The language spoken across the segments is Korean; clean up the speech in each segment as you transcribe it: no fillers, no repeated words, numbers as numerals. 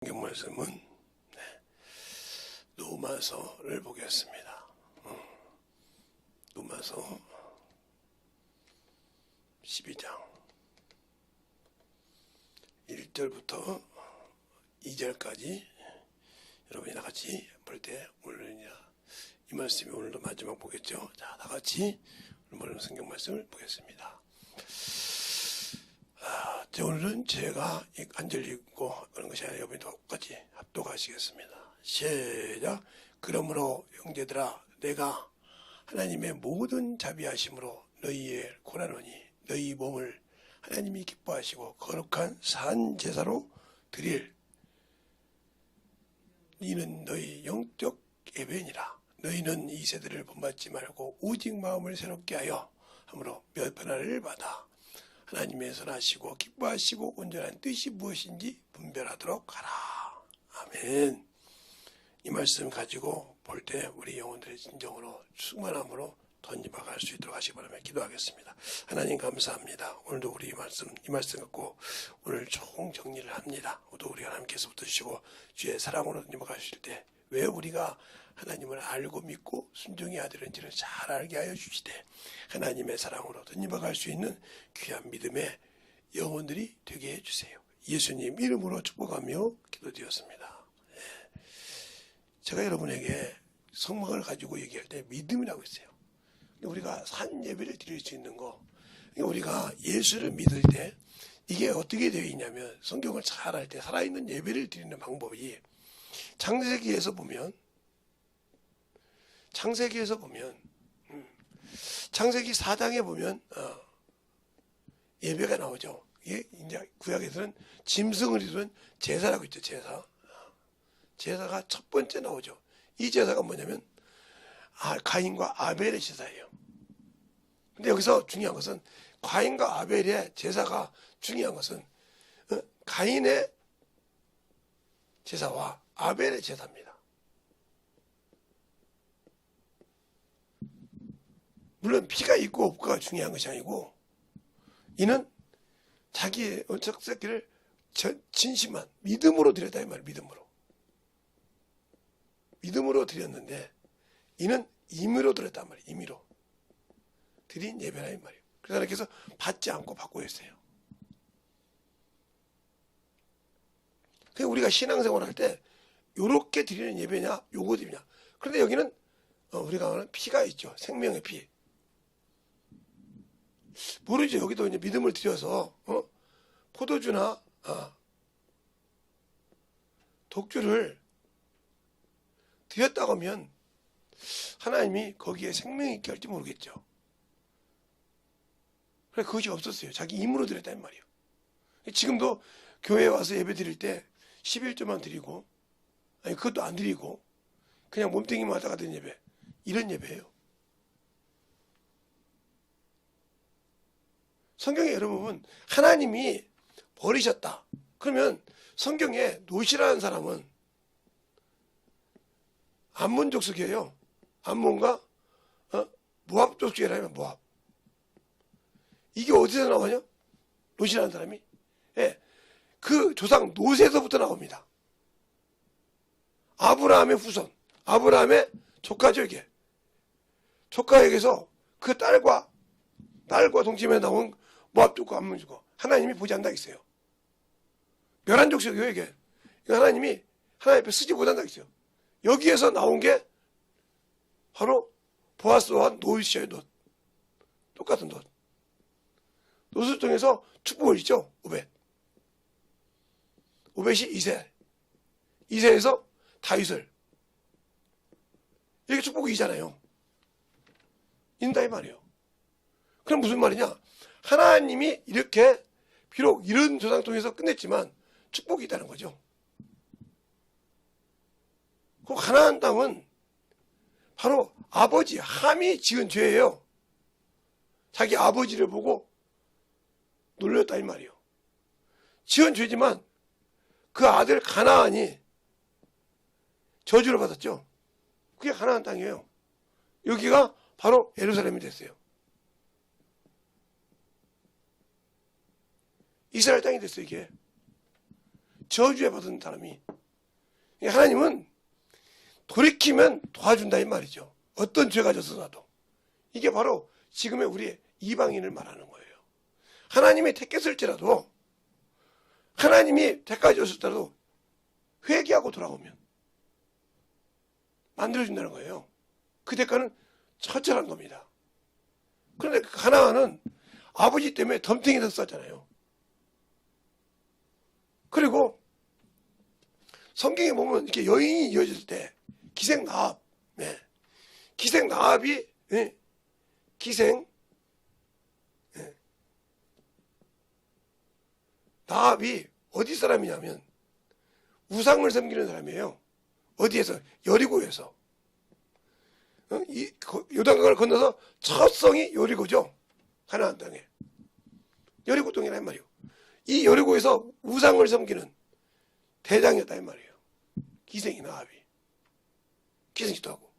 성경 말씀은 누가서를 보겠습니다. 누가서 12장 1절부터 2절까지 여러분이 다같이 볼 때 오늘 이 말씀이 오늘도 마지막 보겠죠. 자, 다같이 오늘 성경 말씀을 보겠습니다. 오늘은 제가 한 절 읽고 그런 것이 아니라 여러분이 똑같이 합독하시겠습니다. 시작. 그러므로 형제들아 내가 하나님의 모든 자비하심으로 너희의 고난하노니 너희 몸을 하나님이 기뻐하시고 거룩한 산 제사로 드릴 이는 너희 영적 예배니라. 너희는 이 세대를 본받지 말고 오직 마음을 새롭게 하여 함으로 몇 변화를 받아 하나님의 선하시고 기뻐하시고 온전한 뜻이 무엇인지 분별하도록 하라. 아멘. 이 말씀 가지고 볼 때 우리 영혼들의 진정으로 충만함으로 던져박을 수 있도록 하시기 바라며 기도하겠습니다. 하나님 감사합니다. 오늘도 우리 이 말씀 갖고 오늘 총 정리를 합니다. 또 우리가 하나님께서 붙으시고 주의 사랑으로 던져박으실 때 왜 우리가 하나님을 알고 믿고 순종의 아들인지를 잘 알게 하여 주시되 하나님의 사랑으로 던져박을 수 있는 귀한 믿음의 영혼들이 되게 해주세요. 예수님 이름으로 축복하며 기도드렸습니다. 제가 여러분에게 성막을 가지고 얘기할 때 믿음이라고 했어요. 우리가 산 예배를 드릴 수 있는 거, 우리가 예수를 믿을 때 이게 어떻게 되어 있냐면 성경을 잘 알 때 살아있는 예배를 드리는 방법이 창세기에서 보면 창세기 4장에 보면 예배가 나오죠. 이게 이제 구약에서는 짐승을 이루는 제사라고 있죠. 제사가 첫 번째 나오죠. 이 제사가 뭐냐면 가인과 아벨의 제사예요. 근데 여기서 중요한 것은 가인과 아벨의 제사가 중요한 것은 가인의 제사와 아벨의 제사입니다. 물론 피가 있고 없고가 중요한 것이 아니고 이는 자기의 언척새끼를 진심한 믿음으로 드렸다 이 말이에요. 믿음으로 드렸는데 이는 임의로 드렸단 말이에요. 임의로 드린 예배라 이 말이에요. 그래서 하나님께서 받지 않고 받고 했어요. 그래서 우리가 신앙생활 할 때 요렇게 드리는 예배냐 요거 드리냐. 그런데 여기는 우리가 하는 피가 있죠. 생명의 피. 모르죠. 여기도 이제 믿음을 드려서 포도주나 독주를 드렸다고 하면 하나님이 거기에 생명이 있게 할지 모르겠죠. 그래 그것이 없었어요. 자기 힘으로 드렸다는 말이에요. 지금도 교회에 와서 예배 드릴 때 11조만 드리고 아니 그것도 안 드리고 그냥 몸뚱이만 하다가 드린 예배 이런 예배예요. 성경에 여러분 하나님이 버리셨다. 그러면 성경에 노시라는 사람은 암몬 족속이에요. 암몬과 모압 족속이라면 모압. 이게 어디서 나오냐? 노시라는 사람이 그 조상 노세에서부터 나옵니다. 아브라함의 후손, 아브라함의 조카죠 이게. 조카에게서 그 딸과 동침에 나온 모압 족과 암몬 족과 하나님이 보지 않는다 했어요. 멸한 족속이에요 이게. 하나님 앞에 쓰지 못한다 했어요. 여기에서 나온 게 바로 보아스와 롯이에요. 롯. 똑같은 롯. 롯을 통해서 축복을 있죠. 오벳이 이세에서 다윗을 이렇게 축복이 있잖아요. 인다 이 말이에요. 그럼 무슨 말이냐? 하나님이 이렇게 비록 이런 조상 통해서 끝냈지만 축복이 있다는 거죠. 그 가나안 땅은 바로 아버지 함이 지은 죄예요. 자기 아버지를 보고 놀렸다 이 말이에요. 지은 죄지만 그 아들 가나안이 저주를 받았죠. 그게 가나안 땅이에요. 여기가 바로 예루살렘이 됐어요. 이스라엘 땅이 됐어요 이게. 저주에 받은 사람이. 하나님은 돌이키면 도와준다 이 말이죠. 어떤 죄가 졌어도. 이게 바로 지금의 우리의 이방인을 말하는 거예요. 하나님이 택했을지라도, 하나님이 택까지 줬을지라도 회개하고 돌아오면 만들어준다는 거예요. 그 대가는 처절한 겁니다. 그런데 가나안은 아버지 때문에 덤탱이 됐었잖아요. 그리고 성경에 보면 이렇게 여인이 이어질 때 기생나합, 기생나합이 나합이 어디 사람이냐면 우상을 섬기는 사람이에요. 어디에서? 여리고에서. 요단강을 건너서 첫 성이 여리고죠. 가나안 땅에. 여리고 땅이란 말이에요. 이 여리고에서 우상을 섬기는 대장이었다 이 말이에요. 기생이 나합이. 기생짓도 하고.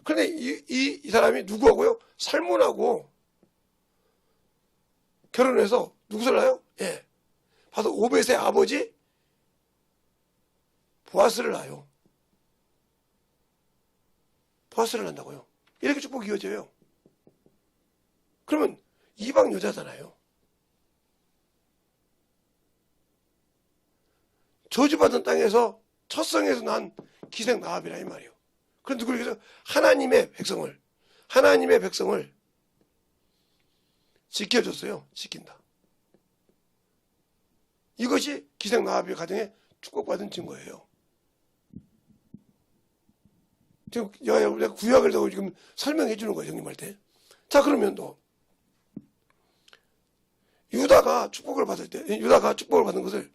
그런데 이 사람이 누구하고요? 살몬하고 결혼해서 누구를 낳아요? 예. 바로 오벳의 아버지 보아스를 낳아요. 보아스를 낳는다고요. 이렇게 축복이 이어져요. 그러면 이방 여자잖아요. 저주받은 땅에서 첫 성에서 난 기생 나합이라 이 말이에요. 그럼 누구를 위해서? 하나님의 백성을 지켜줬어요. 지킨다. 이것이 기생 나합의 가정에 축복받은 증거예요. 지금 내가 구약을 두고 지금 설명해 주는 거예요. 정리할 때. 자, 그러면 또 유다가 축복을 받은 것을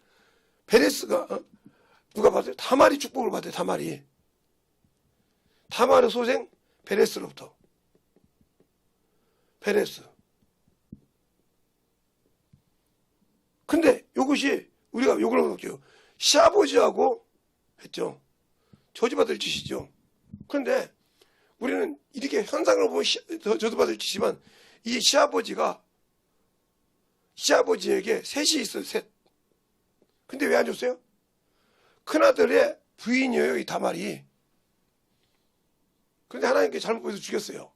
베레스가 누가 받아요? 다말이 축복을 받아요. 다말의 소생 베레스로부터. 베레스. 근데 이것이 우리가 요걸 볼게요. 시아버지하고 했죠. 저주받을 짓이죠. 그런데 우리는 이렇게 현상을 보면 저주받을 짓이지만 이 시아버지에게 셋이 있어요. 셋. 근데 왜 안 줬어요? 큰아들의 부인이에요. 이 다말이. 그런데 하나님께 잘못 보여서 죽였어요.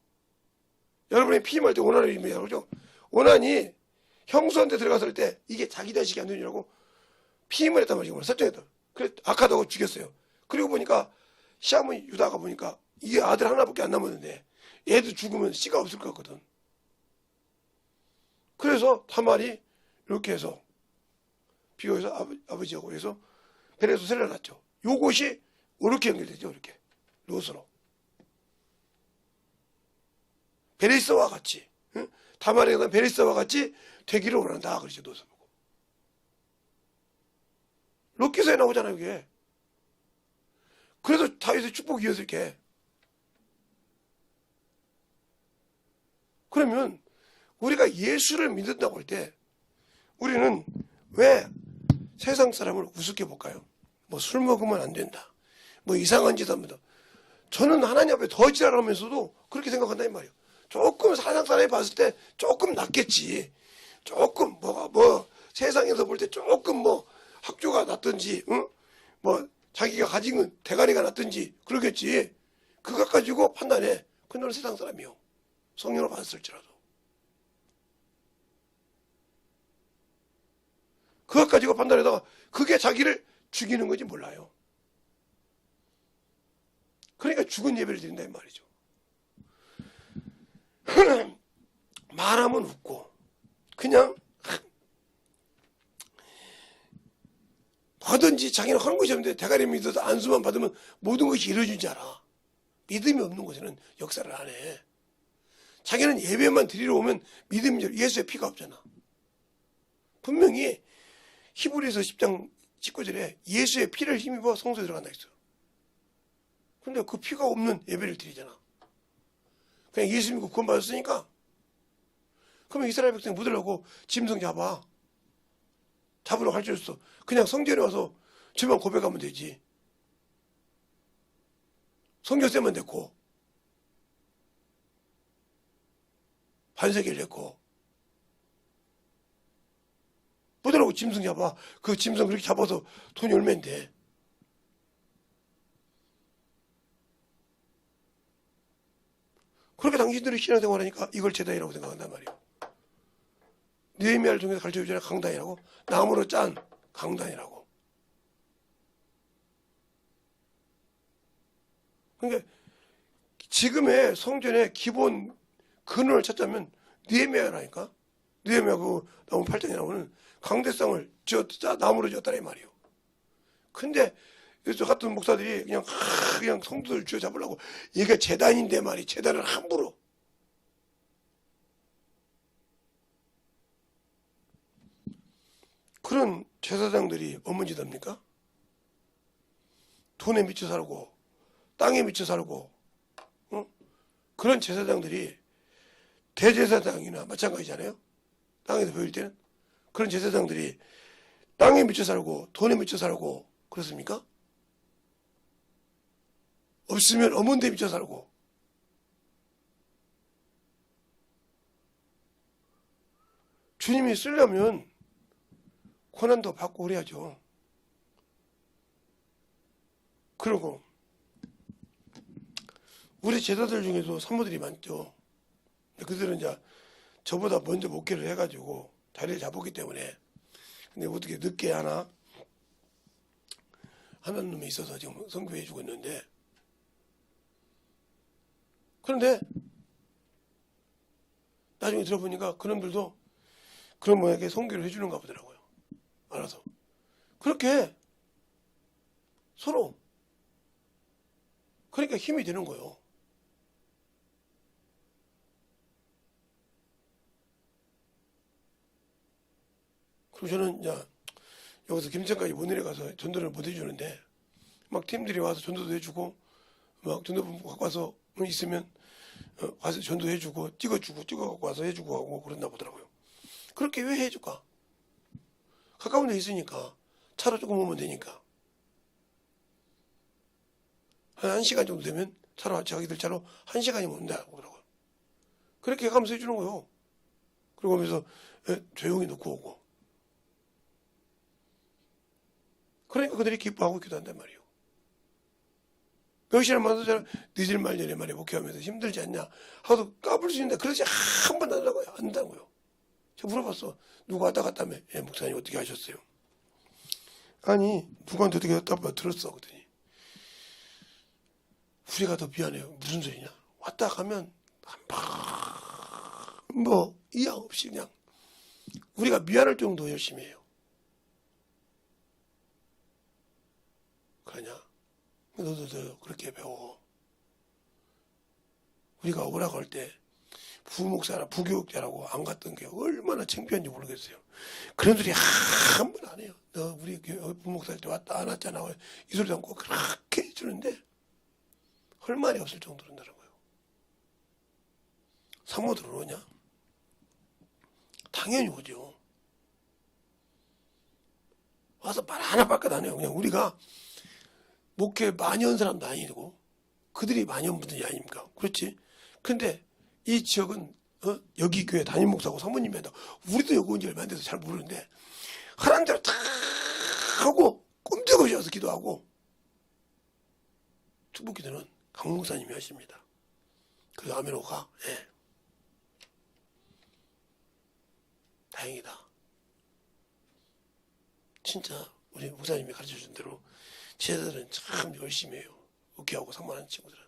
여러분이 피임할 때 오난을 의미해요. 그렇죠? 오난이 형수한테 들어갔을 때 이게 자기 자식이 안 되느라고 피임을 했단 말이죠. 설정했다. 그래서 악하다고 죽였어요. 그리고 보니까 시아버지 유다가 보니까 이게 아들 하나밖에 안 남았는데 얘도 죽으면 씨가 없을 것 같거든. 그래서 다말이 이렇게 해서 비교해서 아버지하고 해서 베레스 살려놨죠. 요것이 이렇게 연결되죠. 이렇게 롯으로. 베레스와 같이, 다말에는 베레스와 같이 되기를 원한다. 그러죠. 롯을 보고. 롯기서에 나오잖아요. 이게. 그래서 다윗의 축복이 이어질게. 그러면 우리가 예수를 믿는다고 할 때 우리는 왜 세상 사람을 우습게 볼까요? 뭐 술 먹으면 안 된다. 뭐 이상한 짓 합니다. 저는 하나님 앞에 더 지랄하면서도 그렇게 생각한다 이 말이에요. 조금 세상 사람이 봤을 때 조금 낫겠지. 조금 세상에서 볼 때 조금 학교가 낫든지, 뭐 자기가 가진 건 대가리가 낫든지 그러겠지. 그것 가지고 판단해. 그 너는 세상 사람이요. 성령을 받았을지라도. 그것 가지고 판단하다가 그게 자기를 죽이는 건지 몰라요. 그러니까 죽은 예배를 드린다 이 말이죠. 말하면 웃고 그냥 뭐든지 자기는 하는 것이 없는데 대가리 믿어서 안수만 받으면 모든 것이 이루어진 줄 알아. 믿음이 없는 곳에는 역사를 안 해. 자기는 예배만 드리러 오면 믿음이 예수의 피가 없잖아. 분명히 히브리서 10장 19절에 예수의 피를 힘입어 성소에 들어간다 했어요. 근데 그 피가 없는 예배를 드리잖아. 그냥 예수 믿고 구원 받았으니까. 그러면 이스라엘 백성이 묻으려고 짐승 잡으러 갈 줄 있어. 그냥 성전에 와서 죄만 고백하면 되지. 성경세만 냈고 반세기를 냈고 뭐더라고 짐승 잡아. 그 짐승 그렇게 잡아서 돈이 얼마인데. 그렇게 당신들이 신앙생활하니까 이걸 제단이라고 생각한단 말이에요. 느헤미야를 통해서 가르쳐주잖아요. 강단이라고. 나무로 짠 강단이라고. 그러니까 지금의 성전의 기본 근원을 찾자면 느헤미야라니까. 느헤미야 그 나무 8장에 나오는 강대상을 나무로 지었다는 말이에요. 근데 저 같은 목사들이 그냥 성도들 쥐어 잡으려고 얘가 제단인데 말이 제단을 함부로 그런 제사장들이 어머니답니까? 돈에 미쳐 살고 땅에 미쳐 살고 그런 제사장들이 대제사장이나 마찬가지잖아요. 땅에서 보일 때는 그런 제사장들이 땅에 미쳐 살고 돈에 미쳐 살고 그렇습니까? 없으면 없는 데 미쳐 살고 주님이 쓰려면 고난도 받고 그래야죠. 그리고 우리 제자들 중에도 산모들이 많죠. 그들은 이제 저보다 먼저 목회를 해가지고 자리를 잡았기 때문에 근데 어떻게 늦게 하는 놈이 있어서 지금 선교해주고 있는데 그런데 나중에 들어보니까 그놈들도 그런 모양의 선교를 해주는가 보더라고요. 알아서 그렇게 서로 그러니까 힘이 되는 거예요. 그리고 저는 이제 여기서 김천까지 못 내려가서 전도를 못 해주는데 막 팀들이 와서 전도도 해주고 막 전도부 갖고 와서 있으면 와서 전도해주고 찍어갖고 와서 해주고 하고 그런다 보더라고요. 그렇게 왜 해줄까? 가까운 데 있으니까 차로 조금 오면 되니까 한 1시간 정도 되면 차로 자기들 차로 1시간이면 온다 그러더라고요. 그렇게 가면서 해주는 거요. 그러고 하면서 조용히 놓고 오고 그러니까 그들이 기뻐하고 기도한단 말이에요. 몇 시간 만나서 늦을 말년에 말에 목회하면서 힘들지 않냐 하도 까불 수 있는데 그러지 한 번도 안 한다고요. 안 한다고요. 제가 물어봤어. 누가 왔다 갔다며. 목사님 어떻게 하셨어요? 아니 누구한테 어떻게 했다 들었어. 그랬더니 우리가 더 미안해요. 무슨 소리냐. 왔다 가면 뭐 이양 없이 그냥 우리가 미안할 정도 열심히 해요. 그러냐? 너도 그렇게 배워. 우리가 오라고 할 때 부목사나 부교육자라고 안 갔던 게 얼마나 창피한지 모르겠어요. 그런 소리 한 번 안 해요. 너 우리 부목사 할 때 왔다 안 왔잖아. 이 소리도 않고 그렇게 해주는데 할 말이 없을 정도로 한다는 거예요. 사모들 오냐? 당연히 오죠. 와서 말 하나밖에 안 해요. 그냥 우리가 목회 많이 한 사람도 아니고 그들이 많이 한 분들이 아닙니까? 그렇지? 근데 이 지역은 여기 교회 담임 목사고 사모님이 한다. 우리도 여기 온 지 얼마 안 돼서 잘 모르는데 하라는 대로 다 하고 꼼짝없이 와서 기도하고 축복 기도는 강 목사님이 하십니다. 그 아메로가 다행이다. 진짜 우리 목사님이 가르쳐준 대로 제자들은 참 열심히 해요. 목회하고 상관하는 친구들은.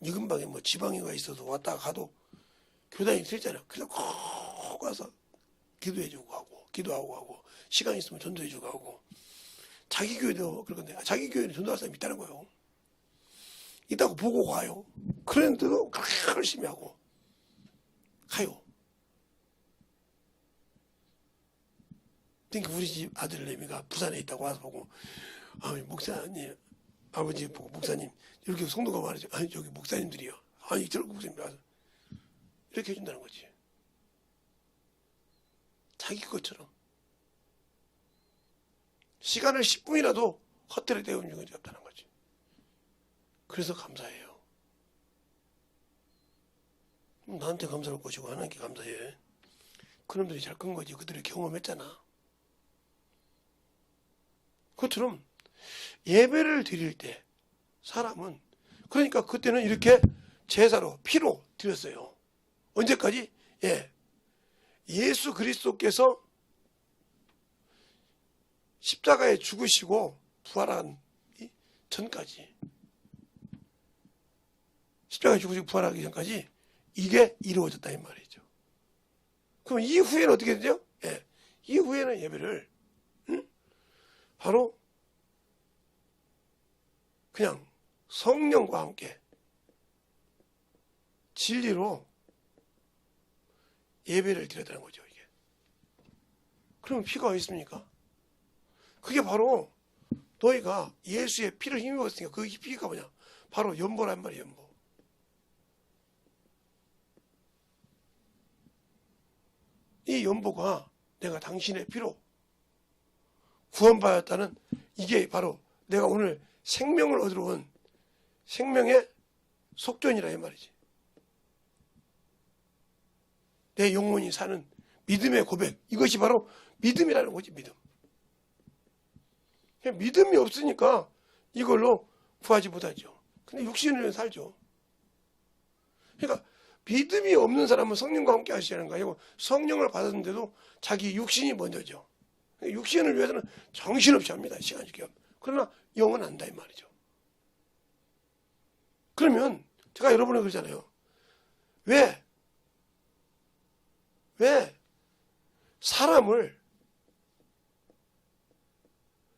이 근방에 뭐 지방이가 있어서 왔다가 가도 교단이 들잖아요. 그래서 꼭 가서 기도해주고 하고 기도하고 하고 시간 있으면 전도해주고 하고 자기 교회도 그러건데 자기 교회는 전도할 사람이 있다는 거예요. 있다고 보고 가요. 그런데도 그렇게 열심히 하고 가요. 그러니까 우리 집 아들 내미가 부산에 있다고 와서 보고 목사님 아버지 보고 목사님 이렇게 성도가 말하죠. 아니 저기 목사님들이요. 아니 저렇게 목사님 와서 이렇게 해준다는 거지. 자기 것처럼 시간을 10분이라도 헛되이 때우는 적이 없다는 거지. 그래서 감사해요. 나한테 감사할 것이고 하나님께 감사해. 그놈들이 잘 큰 거지. 그들이 경험했잖아. 그것처럼 예배를 드릴 때 사람은, 그러니까 그때는 이렇게 제사로 피로 드렸어요. 언제까지? 예수 그리스도께서 십자가에 죽으시고 부활한 전까지, 십자가에 죽으시고 부활하기 전까지 이게 이루어졌다 이 말이죠. 그럼 이후에는 어떻게 되죠? 이후에는 예배를 바로 그냥 성령과 함께 진리로 예배를 드려야 되는 거죠, 이게. 그러면 피가 어디 있습니까? 그게 바로 너희가 예수의 피를 힘입었으니까 그 피가 뭐냐? 바로 연보란 말이에요, 연보. 이 연보가 내가 당신의 피로 구원받았다는, 이게 바로 내가 오늘 생명을 얻으러 온 생명의 속전이라 이 말이지. 내 영혼이 사는 믿음의 고백, 이것이 바로 믿음이라는 거지, 믿음. 믿음이 없으니까 이걸로 구하지 못하죠. 근데 육신을 살죠. 그러니까 믿음이 없는 사람은 성령과 함께 하시는 거 아니고 성령을 받았는데도 자기 육신이 먼저죠. 육신을 위해서는 정신없이 합니다, 시간이 겸. 그러나 영은 안다 이 말이죠. 그러면 제가 여러분에게 그러잖아요. 왜 사람을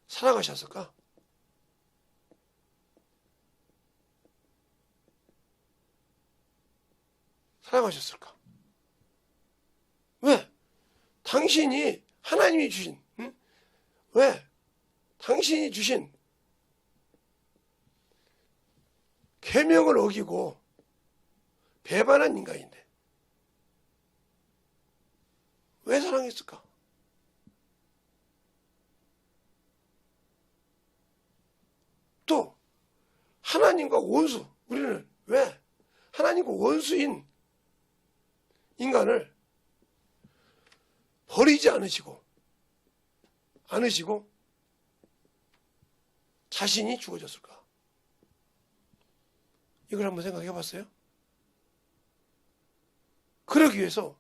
사랑하셨을까? 사랑하셨을까? 왜? 당신이 하나님이 주신, 왜? 당신이 주신 계명을 어기고 배반한 인간인데 왜 사랑했을까? 또 하나님과 원수, 우리는 왜 하나님과 원수인 인간을 버리지 않으시고 자신이 죽어졌을까? 이걸 한번 생각해 봤어요? 그러기 위해서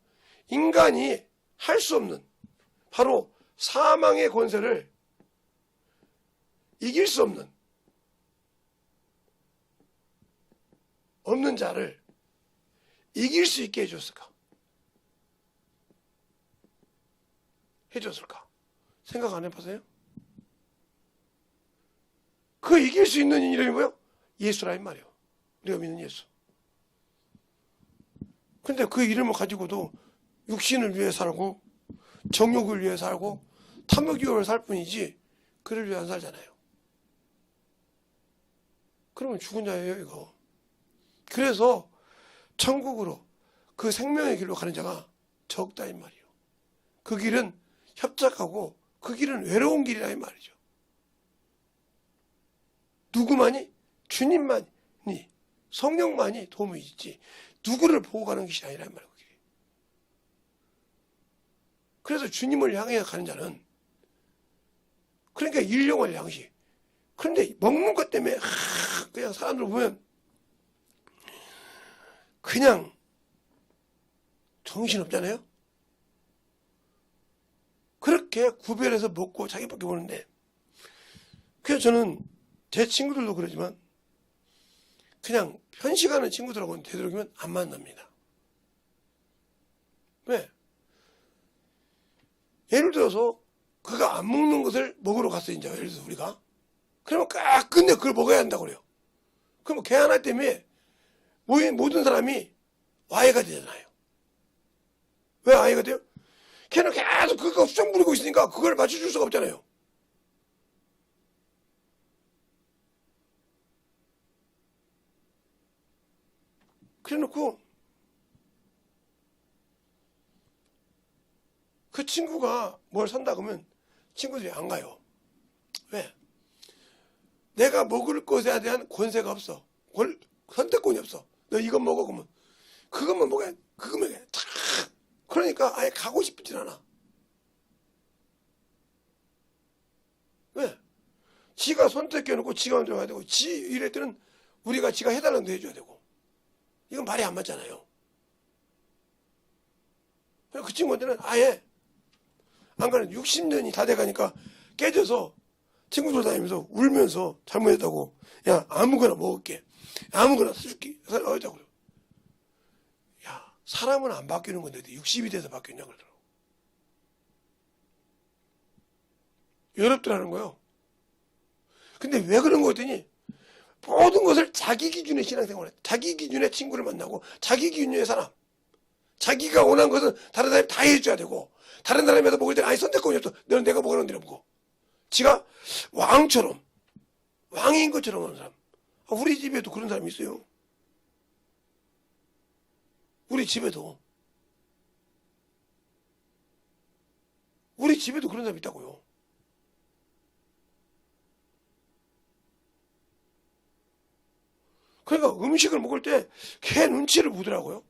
인간이 할 수 없는 바로 사망의 권세를 이길 수 없는 자를 이길 수 있게 해줬을까? 생각 안 해봤어요? 그 이길 수 있는 이름이 뭐예요? 예수라 이 말이에요. 우리가 믿는 예수. 근데 그 이름을 가지고도 육신을 위해 살고 정욕을 위해 살고 탐욕을 위해 살 뿐이지 그를 위해 안 살잖아요. 그러면 죽은 자예요, 이거. 그래서 천국으로 그 생명의 길로 가는 자가 적다 이 말이에요. 그 길은 협착하고 그 길은 외로운 길이라 이 말이죠. 누구만이? 주님만이, 성령만이 도움이 있지 누구를 보고 가는 것이 아니라 이 말이에요. 그래서 주님을 향해 가는 자는, 그러니까 일용할 양식. 그런데 먹는 것 때문에 그냥 사람들 보면 그냥 정신없잖아요. 그렇게 구별해서 먹고 자기밖에 모르는데, 그래서 저는 제 친구들도 그러지만 그냥 편식하는 친구들하고는 되도록이면 안 만납니다. 왜? 예를 들어서 그가 안 먹는 것을 먹으러 갔어요. 이제 예를 들어서 우리가 그러면 끝내 그걸 먹어야 한다고 그래요. 그러면 걔 하나 때문에 모든 사람이 와해가 되잖아요. 왜 와해가 돼요? 걔는 계속 그거 수정 부리고 있으니까 그걸 맞춰줄 수가 없잖아요. 그래놓고 그 친구가 뭘 산다 그러면 친구들이 안 가요. 왜? 내가 먹을 것에 대한 권세가 없어. 선택권이 없어. 너 이거 먹어 그러면 그것만 먹어야 그것만 해. 탁. 그러니까 아예 가고 싶진 않아. 왜? 지가 선택해놓고 지가 먼저 가야 되고 지 이럴 때는 우리가 지가 해달라는 데 해줘야 되고 이건 말이 안 맞잖아요. 그 친구한테는 아예 안 가는 60년이 다 돼가니까 깨져서 친구들 다니면서 울면서 잘못했다고 야 아무거나 먹을게 아무거나 사줄게 하자고. 야 사람은 안 바뀌는 건데 60이 돼서 바뀌었냐 그러더라고. 어렵더라는 거요. 근데 왜 그런 거 같더니 모든 것을 자기 기준의 신앙생활에 자기 기준의 친구를 만나고 자기 기준의 사람 자기가 원하는 것은 다른 사람이 다 해줘야 되고 다른 사람에서 먹을 때는 아예 선택권이 없어. 너는 내가 먹으라는 대로 먹고 지가 왕처럼 왕인 것처럼 하는 사람. 우리 집에도 그런 사람이 있어요. 우리 집에도 그런 사람이 있다고요. 그러니까 음식을 먹을 때 걔 눈치를 보더라고요.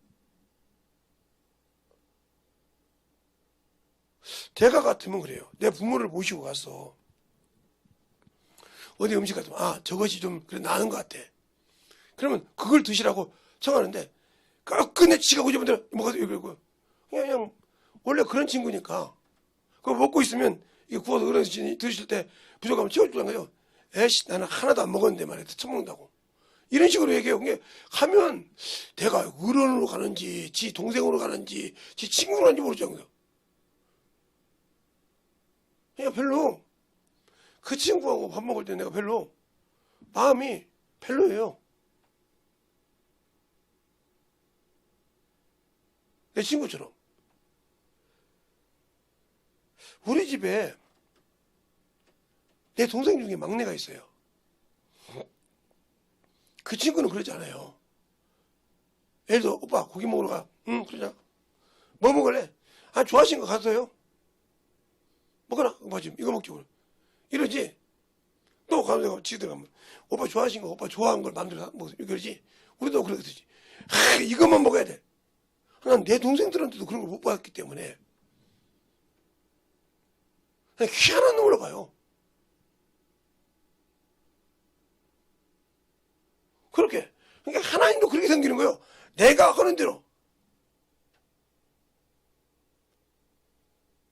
제가 같으면 그래요. 내 부모를 모시고 가서 어디 음식 같으면 아 저것이 좀 그래 나는 것 같아. 그러면 그걸 드시라고 청하는데 끝내 지가 고집은 대로 먹어서 이러고 그냥 원래 그런 친구니까 그거 먹고 있으면 이게 구워서 어르신이 드실 때 부족하면 치워주는 거예요. 에이씨 나는 하나도 안 먹었는데 말이야 처먹는다고. 이런 식으로 얘기해요. 그게 하면 내가 어른으로 가는지 지 동생으로 가는지 지 친구로 가는지 모르잖아요. 그냥 별로 그 친구하고 밥 먹을 때 내가 별로 마음이 별로예요. 내 친구처럼. 우리 집에 내 동생 중에 막내가 있어요. 그 친구는 그러지 않아요. 예를 들어 오빠 고기 먹으러 가. 응 그러자. 뭐 먹을래? 아 좋아하시는 거 가서요. 먹어라. 뭐지 이거 먹지 그래. 이러지. 또 가면 지들 가면 오빠 좋아하시는 거 오빠 좋아하는 걸 만들어 먹어. 이러지. 우리도 그러듯이. 이것만 먹어야 돼. 난 내 동생들한테도 그런 걸 못 봤기 때문에 그냥 희한한 놈으로 봐요. 그렇게. 그러니까 하나님도 그렇게 생기는 거예요. 내가 하는 대로.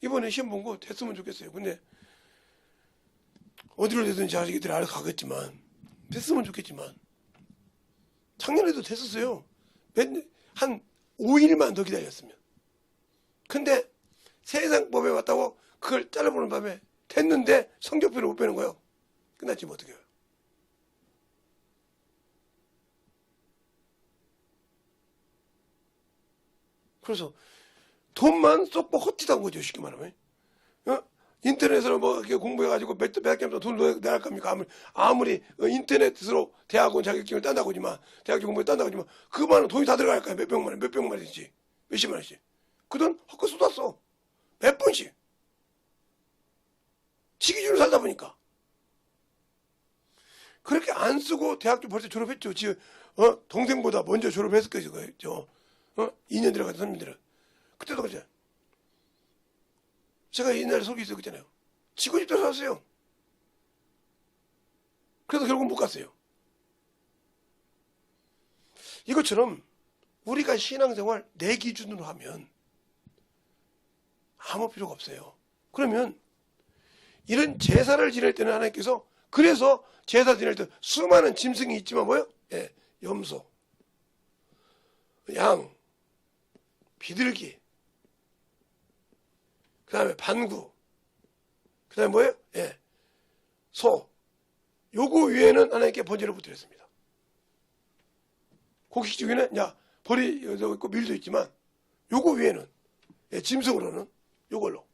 이번에 시험 본 거 됐으면 좋겠어요. 근데 어디로 되든지 자기들이 알아서 가겠지만 됐으면 좋겠지만 작년에도 됐었어요. 한 5일만 더 기다렸으면. 근데 세상 법에 왔다고 그걸 잘라보는 밤에 됐는데 성적표를 못 빼는 거예요. 끝났지 뭐 어떻게 해요. 그래서 돈만 쏙 헛짓 한 거죠. 쉽게 말하면. 인터넷으로 뭐 이렇게 공부해가지고 몇 개면 돈 내할 겁니까? 아무리 인터넷으로 대학원 자격증을 딴다고 하지만 대학교 공부에 딴다고 하지만 그만은 돈이 다 들어갈 거야. 몇백만 원이지 몇십만 원씩. 그 돈 헛것 쏟았어. 몇 번씩. 지 기준으로 살다 보니까. 그렇게 안 쓰고 대학교 벌써 졸업했죠. 지금 동생보다 먼저 졸업했을 거죠. 2년 들어가서 선배들은. 그때도 그랬잖아요. 제가 옛날에 설교했을 때잖아요. 지고 싶다 살았어요. 그래서 결국 못 갔어요. 이것처럼 우리가 신앙생활 내 기준으로 하면 아무 필요가 없어요. 그러면 이런 제사를 지낼 때는 하나님께서 그래서 제사 지낼 때 수많은 짐승이 있지만 뭐예요? 예, 염소, 양, 비둘기, 그 다음에 반구, 그 다음에 뭐예요? 예, 소. 요거 위에는 하나님께 번제를 부드렸습니다. 곡식 중에는 야 벌이 여기 있고 밀도 있지만 요거 위에는 예, 짐승으로는 요걸로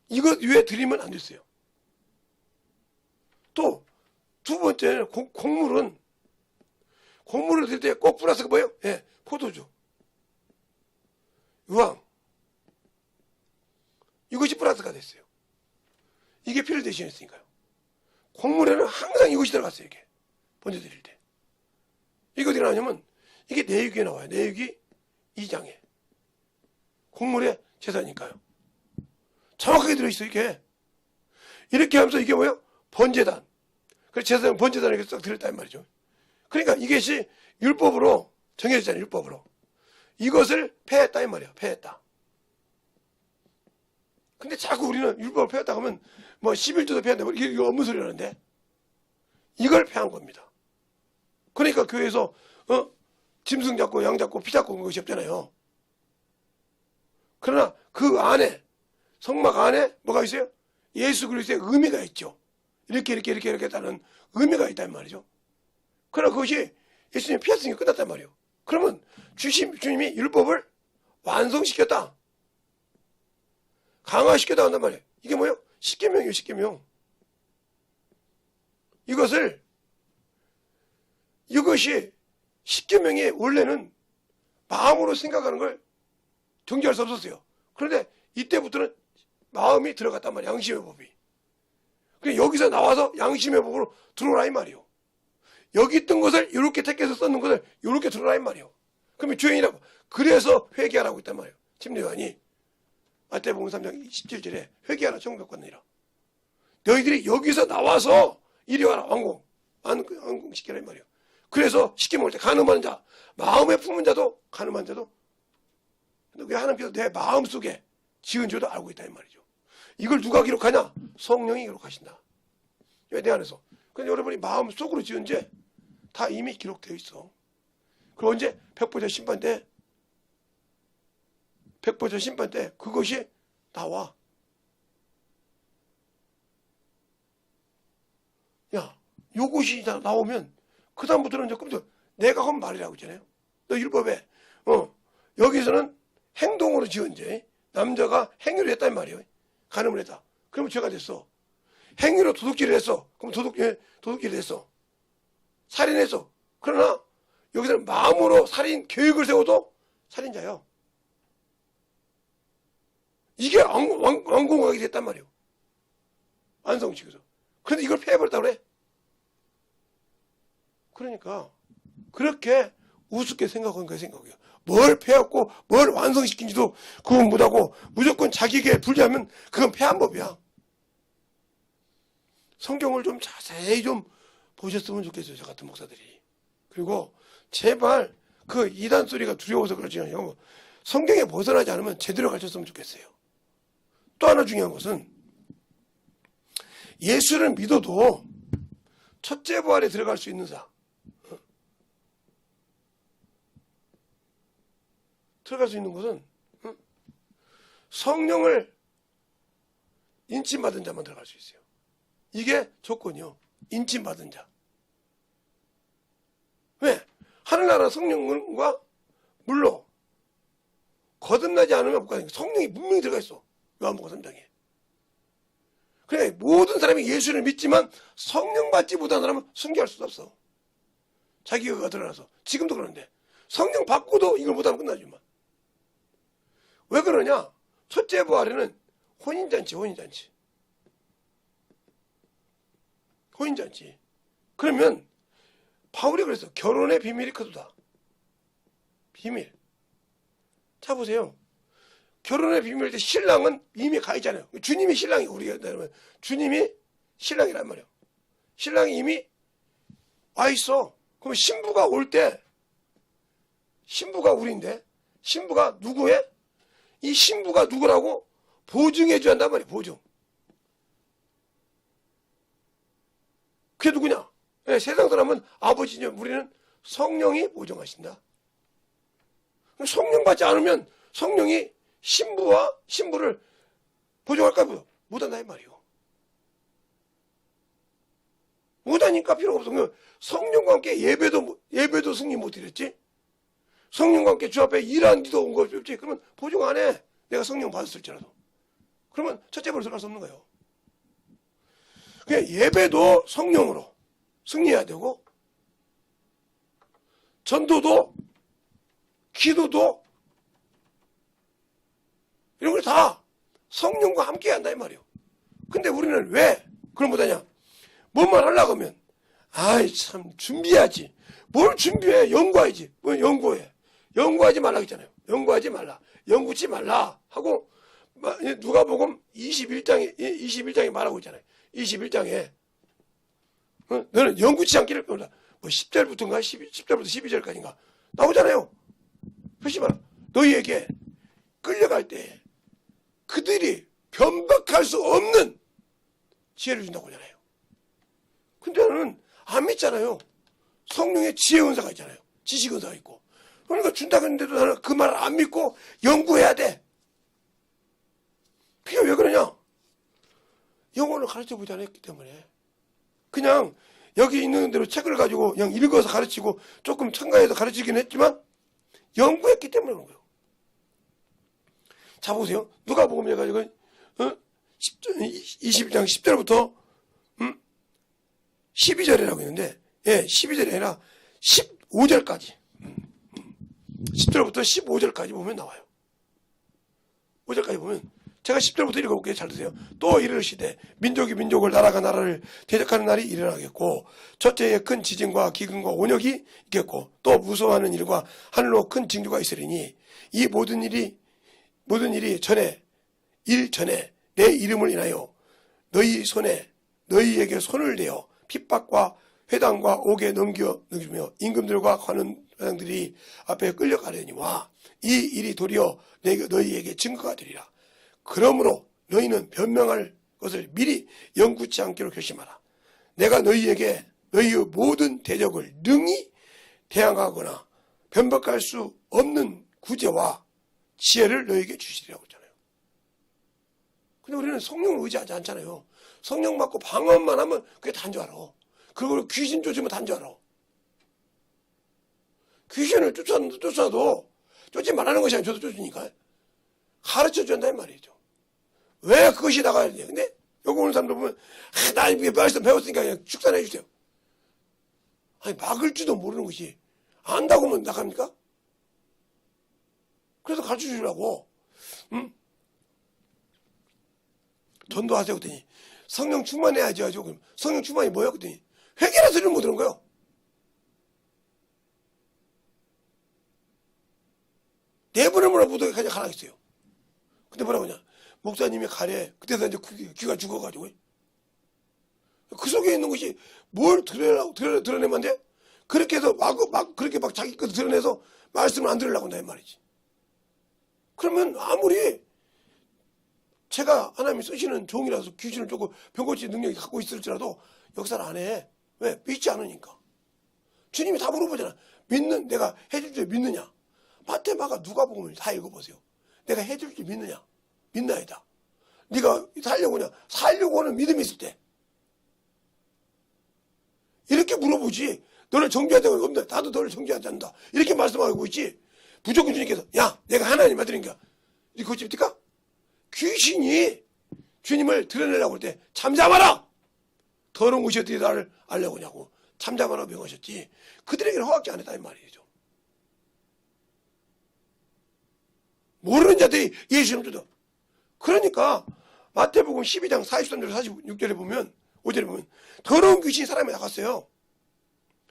이것 위에 드리면 안 됐어요. 또 두 번째는 곡물을 드릴 때 꼭 플러스가 뭐예요? 예, 포도주, 유황 이것이 플러스가 됐어요. 이게 피를 대신했으니까요. 곡물에는 항상 이것이 들어갔어요. 이게 번제 드릴 때 이거 어디 나냐면 이게 내위기에 나와요. 내위기 2장에. 곡물의 제사니까요. 정확하게 들어있어, 이게. 이렇게 하면서 이게 뭐예요? 번제단. 그래서 제사장 번제단에 이렇게 딱 들었단 말이죠. 그러니까 이것이 율법으로 정해졌잖아요, 율법으로. 이것을 폐했다, 이 말이에요. 폐했다. 근데 자꾸 우리는 율법을 폐했다 하면 뭐 11조도 폐한다, 이거 없는 소리 하는데 이걸 폐한 겁니다. 그러니까 교회에서 짐승 잡고 양 잡고 피 잡고 그런 것이 없잖아요. 그러나 그 안에, 성막 안에 뭐가 있어요? 예수 그리스도의 의미가 있죠. 이렇게 했다는 의미가 있단 말이죠. 그러나 그것이 예수님이 피했으니까 끝났단 말이에요. 그러면 주님이 율법을 완성시켰다, 강화시켰다 한단 말이에요. 이게 뭐예요? 십계명이에요, 십계명. 이것이 십계명이 원래는 마음으로 생각하는 걸 정죄할 수 없었어요. 그런데 이때부터는 마음이 들어갔단 말이에요. 양심의 법이. 그래 여기서 나와서 양심의 법으로 들어오라 이 말이에요. 여기 있던 것을 이렇게 택해서 썼는 것을 이렇게 들어오라 이 말이에요. 그러면 죄인이라고. 그래서 회개하라고 있단 말이에요. 침례요한이 마태복음 3장 17절에 회개하라 천국 받느니라. 너희들이 여기서 나와서 이리 와라 완공시키라 이 말이에요. 그래서 시켜 먹을 때 간음하는 자, 마음에 품은 자도 간음한 자도 왜 하나님께서 내 마음속에 지은 줄도 알고 있다 이 말이죠. 이걸 누가 기록하냐? 성령이 기록하신다. 왜 내 안에서? 근데 여러분이 마음속으로 지은 죄 다 이미 기록되어 있어. 그리고 언제? 백보자 심판 때 그것이 나와. 야, 요것이 나오면 그 다음부터는 이제 컴퓨터 내가 한 말이라고 했잖아요. 너 율법에 여기서는 행동으로 지은 죄, 남자가 행위를 했단 말이에요. 간음을 했다. 그러면 죄가 됐어. 행위로 도둑질을 했어. 그럼 도둑질을 했어. 살인했어. 그러나 여기서는 마음으로 살인 계획을 세워도 살인자예요. 이게 완공하게 됐단 말이에요. 완성시켜서. 그런데 이걸 폐해버렸다고 그래. 그러니까 그렇게 우습게 생각한 그 생각이에요. 뭘 폐했고 뭘 완성시킨지도 그건 못하고 무조건 자기에게 불리하면 그건 폐한 법이야. 성경을 좀 자세히 좀 보셨으면 좋겠어요, 저 같은 목사들이. 그리고 제발 그 이단 소리가 두려워서 그러지 않고 성경에 벗어나지 않으면 제대로 가르쳤으면 좋겠어요. 또 하나 중요한 것은 예수를 믿어도 첫째 부활에 들어갈 수 있는 자, 들어갈 수 있는 것은 성령을 인침받은 자만 들어갈 수 있어요. 이게 조건이요. 인침받은 자. 왜? 하늘나라 성령과 물로 거듭나지 않으면 못 가니까 성령이 분명히 들어가 있어. 요한복음 3장에. 그래 모든 사람이 예수를 믿지만 성령 받지 못한 사람은 순교할 수 없어. 자기가 드러나서. 지금도 그러는데 성령 받고도 이걸 못하면 끝나지만. 왜 그러냐? 첫째 부활에는 혼인잔치. 그러면 바울이 그랬어. 결혼의 비밀이 크도다. 비밀. 자 보세요. 결혼의 비밀일 때 신랑은 이미 가 있잖아요. 주님이 신랑이 우리가 주님이 신랑이란 말이에요. 신랑이 이미 와 있어. 그럼 신부가 올 때 신부가 우리인데 신부가 누구해? 이 신부가 누구라고 보증해 줘야 한단 말이에요. 보증. 그게 누구냐? 네, 세상 사람은 아버지냐. 우리는 성령이 보증하신다. 성령 받지 않으면 성령이 신부를 보증할까? 못한다 이 말이에요. 못하니까 필요가 없어. 성령과 함께 예배도 승리 못 드렸지. 성령과 함께 주 앞에 일한 뒤도 온 것이 없지. 그러면 보증 안 해. 내가 성령 받았을지라도. 그러면 첫째 벌을 들어갈 수 없는 거예요. 그냥 예배도 성령으로 승리해야 되고 전도도 기도도 이런 걸 다 성령과 함께 한다 이 말이에요. 근데 우리는 왜 그런 못하냐? 뭐만 하려고 하면 아이 참 준비해야지. 뭘 준비해? 연구해야지. 뭐 연구해. 연구하지 말라 했잖아요. 연구하지 말라. 연구치 말라 하고 누가복음 21장에 말하고 있잖아요. 21장에 너는 연구치 않기를 뭐 10절부터인가 10절부터 12절까지인가 나오잖아요. 그렇지 마라. 너희에게 끌려갈 때 그들이 변박할 수 없는 지혜를 준다고 하잖아요. 근데 나는 안 믿잖아요. 성령의 지혜 은사가 있잖아요. 지식 은사가 있고. 그러니까 준다고 했는데도 나는 그 말을 안 믿고 연구해야 돼. 그게 왜 그러냐? 영어를 가르쳐보지 않았기 때문에. 그냥 여기 있는 대로 책을 가지고 그냥 읽어서 가르치고 조금 첨가해서 가르치긴 했지만 연구했기 때문에 그런 거예요. 자 보세요. 누가복음 해가지고 21장 10절부터 12절이라고 했는데 12절이 아니라 15절까지 10절부터 15절까지 보면 나와요. 5절까지 보면 제가 10절부터 읽어볼게요. 잘 드세요. 또 이르시되 민족이 민족을 나라가 나라를 대적하는 날이 일어나겠고 첫째에 큰 지진과 기근과 온역이 있겠고 또 무서워하는 일과 하늘로 큰 징조가 있으리니 이 모든 일이 전에 내 이름을 인하여 너희에게 손을 대어 핍박과 회당과 옥에 넘기며 임금들과 관원 회장들이 앞에 끌려가려니와 이 일이 도리어 너희에게 증거가 되리라. 그러므로 너희는 변명할 것을 미리 연구치 않기로 결심하라. 내가 너희에게 너희의 모든 대적을 능히 대항하거나 변박할 수 없는 구제와 지혜를 너희에게 주시리라고 했잖아요. 근데 우리는 성령을 의지하지 않잖아요. 성령 받고 방언만 하면 그게 다인 줄 알아. 그리고 귀신 쫓으면 다인 줄 알아. 귀신을 쫓아도 쫓지 말라는 것이 아니라 저도 쫓으니까 가르쳐줘야 한다는 말이죠. 왜 그것이 나가야 돼? 근데 여기 오는 사람들 보면 나 이게 말씀 배웠으니까 그냥 축산해 주세요. 아니 막을 줄도 모르는 것이 안다고 하면 나갑니까? 그래서 가르쳐 주려고 전도하세요 그랬더니 성령 충만해야지 하죠. 그럼 성령 충만이 뭐야? 그랬더니 회개라 소리를 못 들은 거예요. 내버려보라 무덤에 가라 했어요. 근데 뭐라고 하냐? 목사님이 가래. 그때서 이제 귀가 죽어가지고. 그 속에 있는 것이 뭘 드러내면 안 돼? 그렇게 해서 그렇게 막 자기 것을 드러내서 말씀을 안 들으려고 한다, 이 말이지. 그러면 아무리 제가 하나님이 쓰시는 종이라서 귀신을 쫓고 병고치 능력이 갖고 있을지라도 역사를 안 해. 왜? 믿지 않으니까. 주님이 다 물어보잖아. 내가 해줄 줄 믿느냐? 마태마가 누가복음을 다 읽어보세요. 내가 해줄 줄 믿느냐? 믿나이다. 네가 살려고 하는 믿음이 있을 때 이렇게 물어보지. 너를 정죄하자고 없는데 나도 너를 정죄하지 않는다. 이렇게 말씀하고 있지. 무조건 주님께서 야 내가 하나님 아들인가 이렇게 고집니까? 귀신이 주님을 드러내려고 할 때 잠잠하라. 더러운 것이 어떻게 나를 알려고 하냐고 잠잠하라고 명하셨지. 그들에게는 허락지 안 했다 이 말이죠. 모르는 자들이 예수님 뜯어. 그러니까 마태복음 12장 43절 46절에 보면 5절에 보면 더러운 귀신이 사람에 나갔어요.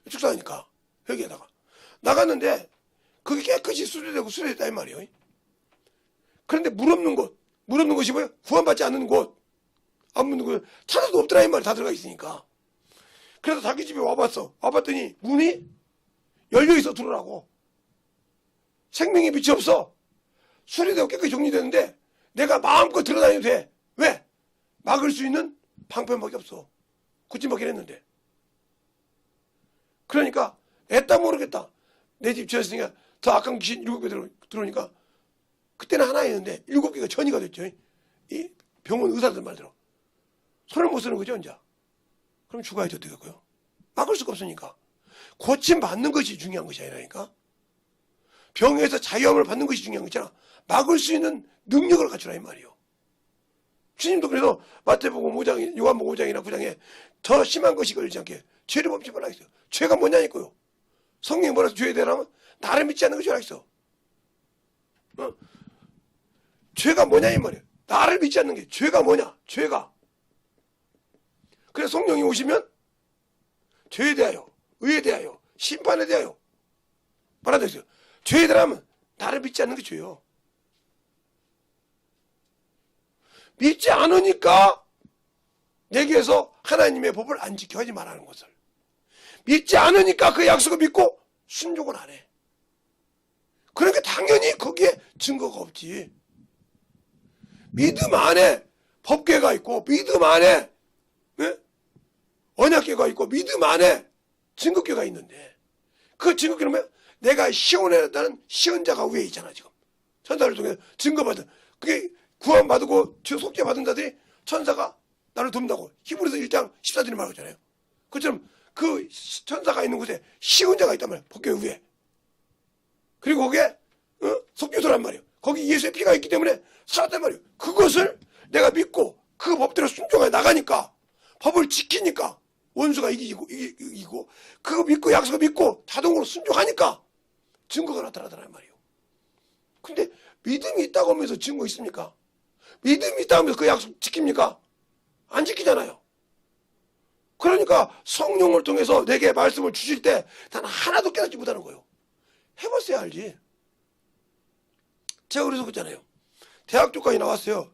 축사하니까 회개에다가 나갔는데 그게 깨끗이 수리됐다 이 말이에요. 그런데 물 없는 것이 뭐예요? 구원받지 않는 곳, 안 묻는 곳 찾아도 없더라 이 말이 다 들어가 있으니까. 그래서 자기 집에 와봤더니 문이 열려있어 들어오라고. 생명의 빛이 없어. 수리되고 깨끗이 정리되는데 내가 마음껏 들어다녀도 돼. 왜? 막을 수 있는 방편밖에 없어. 굳짐밖에 했는데. 그러니까 애따 모르겠다. 내 집 지었으니까 더 악한 귀신 7개 들어오니까 그때는 하나였는데 7개가 전이가 됐죠. 이 병원 의사들 말대로. 손을 못 쓰는 거죠 이제. 그럼 죽어야지 어떻겠고요. 막을 수가 없으니까. 고침받는 것이 중요한 것이 아니라니까. 병에서 자유함을 받는 것이 중요한 거잖아. 막을 수 있는 능력을 갖추라 이 말이요. 주님도 그래서 마태복음 5장, 요한복음 5장이나 9장에 더 심한 것이 걸리지 않게 죄를 범치 말라 했어요. 죄가 뭐냐니까요. 성령이 뭐라서 죄에 대하면 나를 믿지 않는 것이라 했어. 죄가 뭐냐 이 말이에요. 나를 믿지 않는 게 죄가 뭐냐? 죄가. 그래서 성령이 오시면 죄에 대하여, 의에 대하여, 심판에 대하여 말한다 했어요. 죄에 대하면 나를 믿지 않는 게 죄요. 믿지 않으니까 내게서 하나님의 법을 안 지켜야지 말하는 것을. 믿지 않으니까 그 약속을 믿고 순종을 안 해. 그러니까 당연히 거기에 증거가 없지. 믿음 안에 법궤가 있고 믿음 안에 언약궤가 있고 믿음 안에 증거궤가 있는데 그 증거궤는 뭐야? 내가 시온했다는 시언자가 위에 있잖아. 지금 천사를 통해 증거받은 그게 구원받고 주 속죄받은 자들이 천사가 나를 돕는다고 히브리서 1장 14절에 말하잖아요. 그처럼 그 천사가 있는 곳에 시언자가 있단 말이야. 법궤 위에. 그리고 거기에 속죄소란 말이에요. 거기 예수의 피가 있기 때문에 살았단 말이에요. 그것을 내가 믿고 그 법대로 순종해 나가니까 법을 지키니까 원수가 이기고 그거 믿고 약속을 믿고 자동으로 순종하니까 증거가 나타나더란 말이에요. 근데 믿음이 있다고 하면서 증거 있습니까? 믿음이 있다고 하면서 그 약속 지킵니까? 안 지키잖아요. 그러니까 성령을 통해서 내게 말씀을 주실 때 단 하나도 깨닫지 못하는 거예요. 해봤어야 알지. 제가 그래서 그랬잖아요. 대학교까지 나왔어요.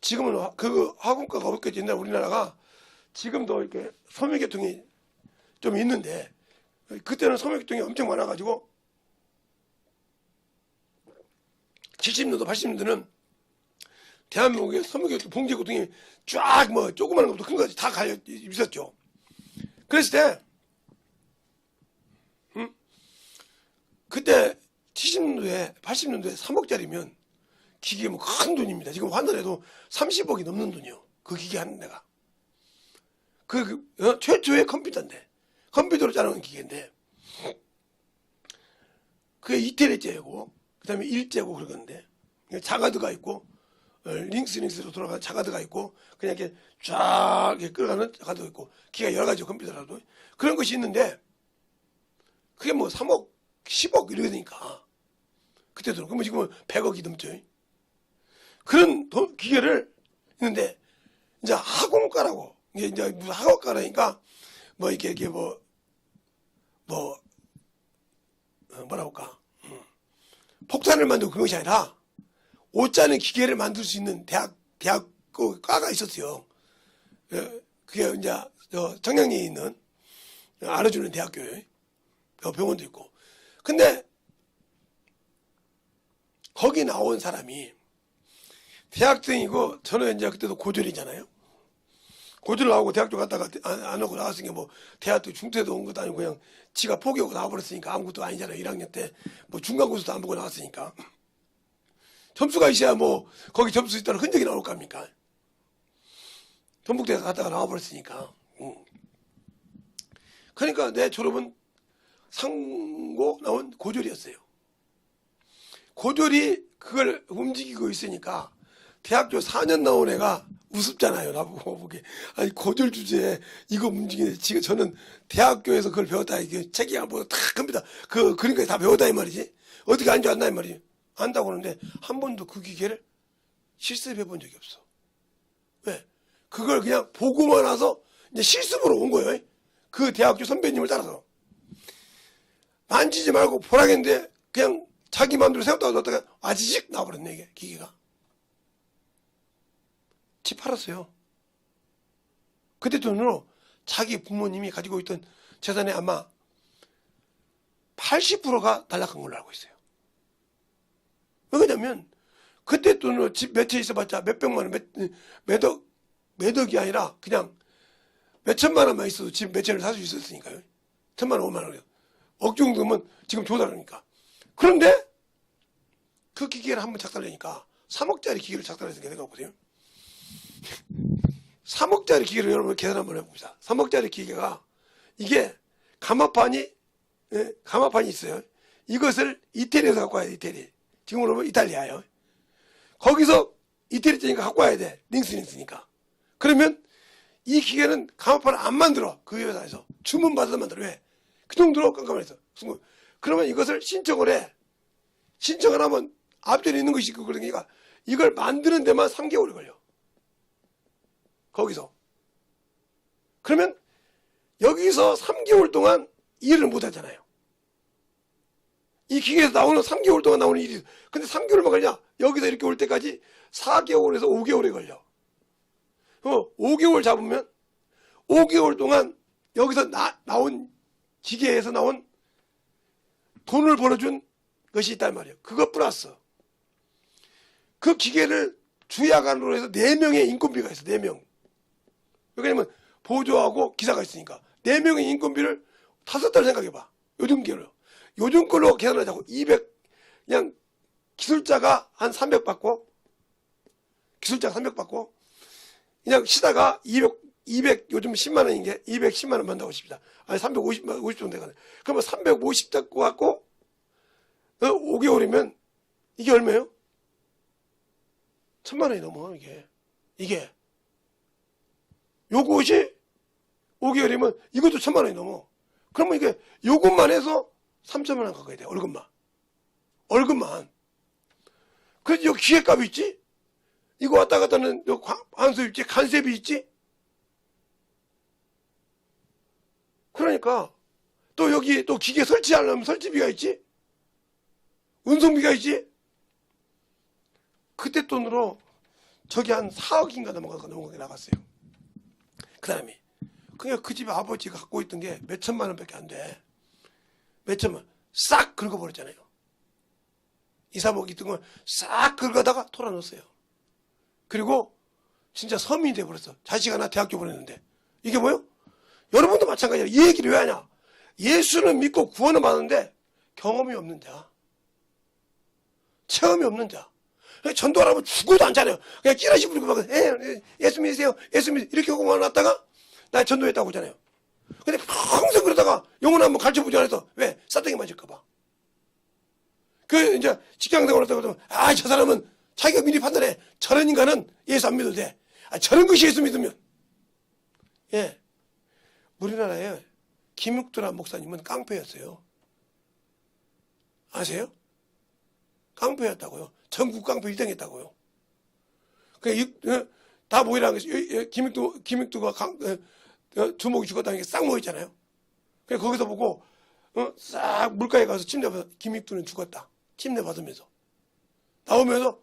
지금은 그 학원가가 없겠지. 옛날 우리나라가 지금도 이렇게 소매계통이 좀 있는데 그때는 소매계통이 엄청 많아가지고 70년도 80년도는 대한민국에 소매계통 봉제계통이 쫙 뭐 조그마한 것부터 큰 것까지 다 갈려 있었죠. 그랬을 때 그때 70년도에 80년도에 3억짜리면 기계 뭐 큰 돈입니다. 지금 환산해도 30억이 넘는 돈이요. 그 기계 하는 데가. 최초의 컴퓨터인데 컴퓨터로 짜는 기계인데 그게 이태리제고 그 다음에 일제고 그러는데 자가드가 있고 링스로 돌아가는 자가드가 있고 그냥 이렇게 쫙 이렇게 끌어가는 자가드가 있고 기가 여러 가지 컴퓨터라도 그런 것이 있는데 그게 뭐 3억 10억 이렇게 되니까 그때도 그러면 지금은 100억이 넘죠. 그런 기계를 있는데 이제 학원가라고 이제 무슨 학원가라니까 뭐 이게 뭐라 할까 폭탄을 만들고 그런 것이 아니라 옷 짜는 기계를 만들 수 있는 대학 그 과가 있었어요. 그게 이제 청량리에 있는 알아주는 대학교에 병원도 있고. 근데 거기 나온 사람이 대학생이고 저는 이제 그때도 고졸이잖아요. 고졸 나오고 대학교 갔다가 안 오고 나왔으니까 뭐 대학도 중퇴도 온 것도 아니고 그냥 지가 포기하고 나와버렸으니까 아무것도 아니잖아요. 1학년 때 뭐 중간고사도 안 보고 나왔으니까 점수가 있어야 뭐 거기 점수 있다는 흔적이 나올 거 아닙니까? 전북대 갔다가 나와버렸으니까. 그러니까 내 졸업은 상고 나온 고졸이었어요. 고졸이 그걸 움직이고 있으니까 대학교 4년 나온 애가 우습잖아요. 나보고 보기. 아니 고졸 주제에 이거 움직이네. 지금 저는 대학교에서 그걸 배웠다. 이게 책이 안 보고 다 컴퓨터 그러니까 다 배웠다 이 말이지. 어떻게 안 줄 안다 이 말이지. 안다고 하는데 한 번도 그 기계를 실습해 본 적이 없어. 왜? 그걸 그냥 보고만 와서 이제 실습으로 온 거예요. 그 대학교 선배님을 따라서. 만지지 말고 보라겠는데 그냥 자기 마음대로 세웠다가 놨다가 아지직 나와버렸네 이게 기계가. 집 팔았어요. 그때 돈으로 자기 부모님이 가지고 있던 재산의 아마 80%가 날아간 걸로 알고 있어요. 왜냐면 그때 돈으로 집 몇 채 있어봤자 몇백만 원, 몇 억이 아니라 그냥 몇천만 원만 있어도 집 몇 채를 살 수 있었으니까요. 1,000만 원, 5만 원이요. 억 정도면 지금 조달하니까. 그런데 그 기계를 한번 작달하니까 3억짜리 기계를 작달했으니까 생각해 보세요. 3억짜리 기계를 여러분 계산 한번 해봅시다. 3억짜리 기계가 이게 가마판이 있어요. 이것을 이태리에서 갖고 와야 돼. 이태리. 지금으로 보면 이탈리아예요. 거기서 이태리니까 갖고 와야 돼. 링스니까. 그러면 이 기계는 가마판을 안 만들어. 그 회사에서 주문 받아서 만들어. 왜? 그 정도로 깜깜해서. 그러면 이것을 신청을 해. 신청을 하면 앞전에 있는 것이 있고 그러니까 이걸 만드는 데만 3개월이 걸려. 거기서. 그러면 여기서 3개월 동안 일을 못 하잖아요. 이 기계에서 나오는 3개월 동안 나오는 일이, 근데 3개월만 걸냐? 여기서 이렇게 올 때까지 4개월에서 5개월이 걸려. 5개월 잡으면 5개월 동안 여기서 나온 기계에서 나온 돈을 벌어준 것이 있단 말이에요. 그것 플러스 그 기계를 주야간으로 해서 4명의 인건비가 있어. 4명. 왜냐면 보조하고 기사가 있으니까 4명의 인건비를 5달 생각해봐. 요즘 걸로 계산하자고 200, 그냥 기술자가 한 300 받고, 기술자가 300 받고, 그냥 시다가 200 요즘 10만 원인 게 210만 원 받는다고 싶다. 아니 350 정도 되거든. 그러면 350 잡고 갖고 5개월이면 이게 얼마예요? 1000만 원이 넘어. 이게 요것이 5개월이면 이것도 1000만 원이 넘어. 그러면 이게 요것만 해서 3천만 원 가까이 돼. 월급만. 그래서 여기 기획값이 있지? 이거 왔다 갔다 하는 환수 있지? 간세비 있지? 그러니까 또 여기 또 기계 설치하려면 설치비가 있지? 운송비가 있지? 그때 돈으로 저기 한 4억인가 넘어가게 나갔어요. 그 사람이. 그냥 그 집 아버지가 갖고 있던 게 몇 천만 원밖에 안 돼. 몇 천만. 싹 긁어버렸잖아요. 2, 3억 있던 걸 싹 긁어다가 털어넣었어요. 그리고 진짜 서민이 돼버렸어. 자식 하나 대학교 보냈는데. 이게 뭐요? 여러분도 마찬가지야. 이 얘기를 왜 하냐? 예수는 믿고 구원을 받는데 경험이 없는 자. 체험이 없는 자. 전도를 하면 죽어도 않잖아요. 그냥 찌라시 부리고 막, 예수 믿으세요. 예수 믿으세요. 이렇게 하고 놨다가 나 전도했다고 하잖아요. 근데 평생 그러다가 영혼 한번 가르쳐보지 않아서 왜? 싸대기 맞을까봐. 이제 직장생활 하다가 저 사람은 자기가 미리 판단해. 저런 인간은 예수 안 믿어도 돼. 저런 것이 예수 믿으면. 예. 우리나라에 김육두란 목사님은 깡패였어요. 아세요? 깡패였다고요. 전국 깡패 1등 했다고요. 다 모이라는 것이, 김육두가 두목이 죽었다는 게 싹 모였잖아요. 그래서 거기서 보고, 싹 물가에 가서 침대 받아서 김육두는 죽었다. 침대 받으면서. 나오면서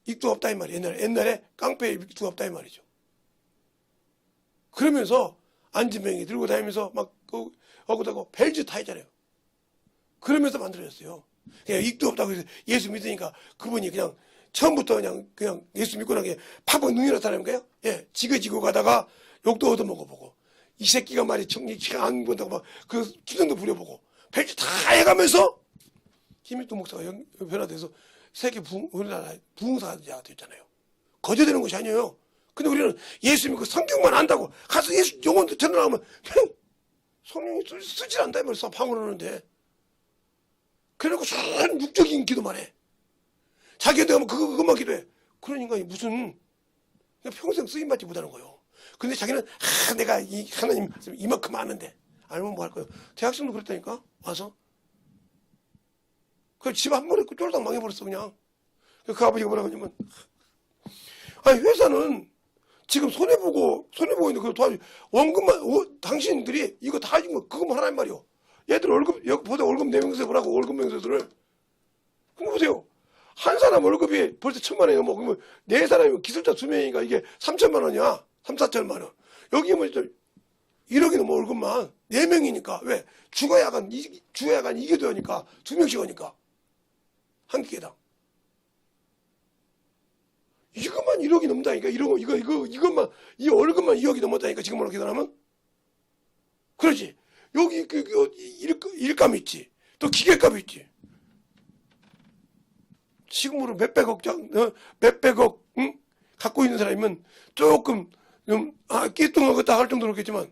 익두 없다 이 말이에요. 옛날에 깡패에 익두가 없다 이 말이죠. 그러면서 안진뱅이 들고 다니면서 막 어긋하고 벨트 타있잖아요. 그러면서 만들어졌어요. 그냥 익두 없다고 해서 예수 믿으니까 그분이 그냥 처음부터 그냥 예수 믿고 난 게 팍팍 눈이 나타나는 거예요. 예, 지그지그 가다가 욕도 얻어먹어보고 이 새끼가 말이 정리치가 안 본다고 막 그 주정도 부려보고 벨트 다 해가면서 김익두 목사가 변화돼서 세계 우리나라 부흥사가 됐잖아요. 거저되는 것이 아니에요. 근데 우리는 예수 믿고 성경만 안다고 가서 예수 영혼도 전화하면 그냥 성령이 쓰질 않다 이 말이야. 방언하는데 그래놓고 전 육적인 기도만 해. 자기한테 가면 그것만 기도해. 그런 인간이 무슨 평생 쓰임받지 못하는 거예요. 근데 자기는 내가 이 하나님 이만큼 아는데 알면 뭐 할 거예요. 대학생도 그랬다니까 와서 그 집 한 번에 쫄딱 망해버렸어 그냥. 그 아버지가 뭐라고 하냐면 회사는 지금 손해보고 있는 그 도와주 원금만 당신들이 이거 다 가진 거 그것만 하란 말이오. 얘들 여기 보다 월급 내명세 보라고 월급 명세들을. 그거 보세요. 한 사람 월급이 벌써 1000만 원이야. 뭐 그러면 네 사람이면 기술자 2명이니까 이게 3천만 원이야. 3, 4천만 원. 여기 뭐 1억이 넘어 월급만 4명이니까 왜 주가야간 이게 되니까 2명씩 하니까 한 개당. 이것만 1억이 넘다니까. 이것만 이 월급만 2억이 넘었다니까 지금 뭐로 계산하면. 그렇지. 여기 일감 있지. 또 기계값 있지. 지금으로 몇백억 갖고 있는 사람이면 조금 끼뚱하겠다 할 정도로 그렇겠지만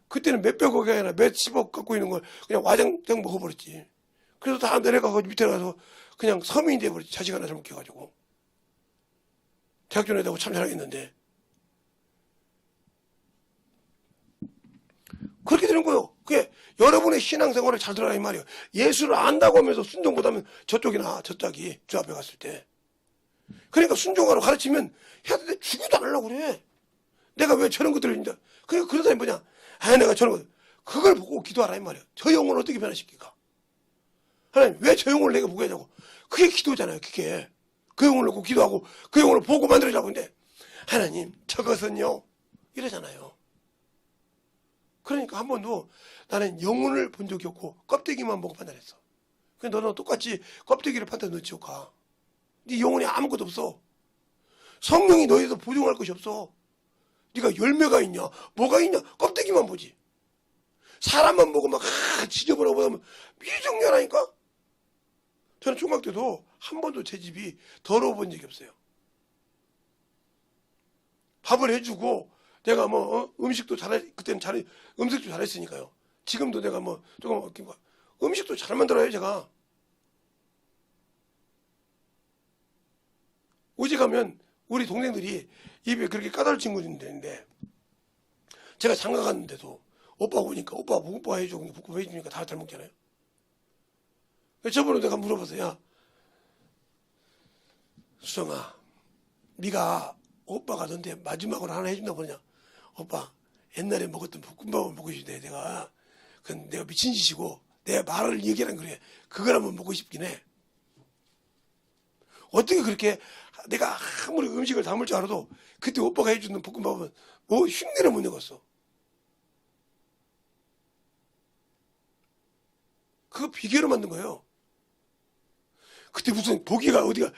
그때는 몇백억이 아니라 몇십억 갖고 있는 걸 그냥 와장창 먹어버렸지. 그래서 다 내려가서 밑에 가서 그냥 서민이 돼버렸지. 자식 하나 잘못해가지고. 대학교 내다고 참 잘하겠는데. 그렇게 되는 거예요. 그게 여러분의 신앙생활을 잘 들어라 이 말이에요. 예수를 안다고 하면서 순종 못하면 저쪽이나 저짝이 주 앞에 갔을 때. 그러니까 순종하러 가르치면 해야 되는데 죽어도 안 하려고 그래. 내가 왜 저런 것들을 이제. 그러니까 그런 사람이 뭐냐. 내가 저런 거 그걸 보고 기도하라 이 말이야. 저 영혼을 어떻게 변화시킬까? 하나님 왜 저 영혼을 내가 보게 하냐고. 그게 기도잖아요. 그게 그 영혼을 보고 기도하고 그 영혼을 보고 만들어라고. 근데 하나님 저것은요 이러잖아요. 그러니까 한 번도 나는 영혼을 본 적이 없고 껍데기만 보고 판단했어. 근데 너는 똑같이 껍데기를 판단 넣지 가. 네 영혼에 아무것도 없어. 성령이 너희에서 보증할 것이 없어. 네가 열매가 있냐 뭐가 있냐 껍데기만 보지. 사람만 보고 막 지저분하고 보면 미정렬하니까. 저는 중학 때도 한 번도 제 집이 더러워 본 적이 없어요. 밥을 해주고 내가 뭐 음식도 그때는 음식도 잘했으니까요. 지금도 내가 뭐 조금 웃긴 거 음식도 잘 만들어요 제가. 오지 가면 우리 동생들이 입에 그렇게 까다로운 친구들인데 제가 장가 갔는데도 오빠 오니까 오빠 묵국밥 해주고 묵국밥 해주니까 다 잘 먹잖아요. 저번에 내가 물어봤어요. 야 수정아 네가 오빠가 너한테 마지막으로 하나 해준다고 그러냐. 오빠 옛날에 먹었던 볶음밥을 먹고 싶대. 내가 그건 내가 미친 짓이고 내 말을 얘기하는 그래. 그걸 한번 먹고 싶긴 해. 어떻게 그렇게 내가 아무리 음식을 담을 줄 알아도 그때 오빠가 해주는 볶음밥은 뭐 흉내를 못 내겠어. 그거 비계로 만든 거예요. 그때 무슨 고기가 어디가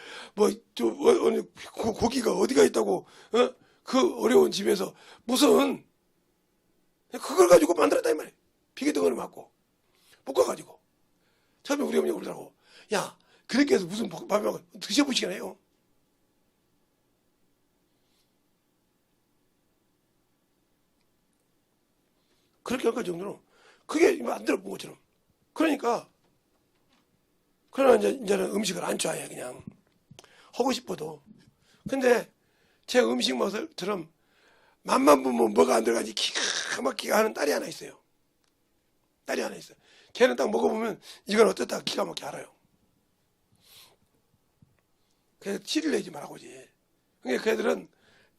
고기가 어디가 있다고 그 어려운 집에서 무슨 그걸 가지고 만들었다 이 말이에요. 비계 덩어리 맞고 볶아가지고. 처음에 우리 어머니가 그러더라고. 야 그렇게 해서 무슨 밥이라고 드셔보시긴 해요. 그렇게 할 정도로 그게 안 들어본 것처럼. 그러나 이제는 음식을 안 좋아해 그냥. 하고 싶어도. 근데 제 음식 맛을처럼 맛만 보면 뭐가 안 들어가지 기가 막히게 하는 딸이 하나 있어요. 딸이 하나 있어요. 걔는 딱 먹어보면 이건 어떻다 기가 막히게 알아요. 그래서 티를 내지 말라고지. 그러니까 그 애들은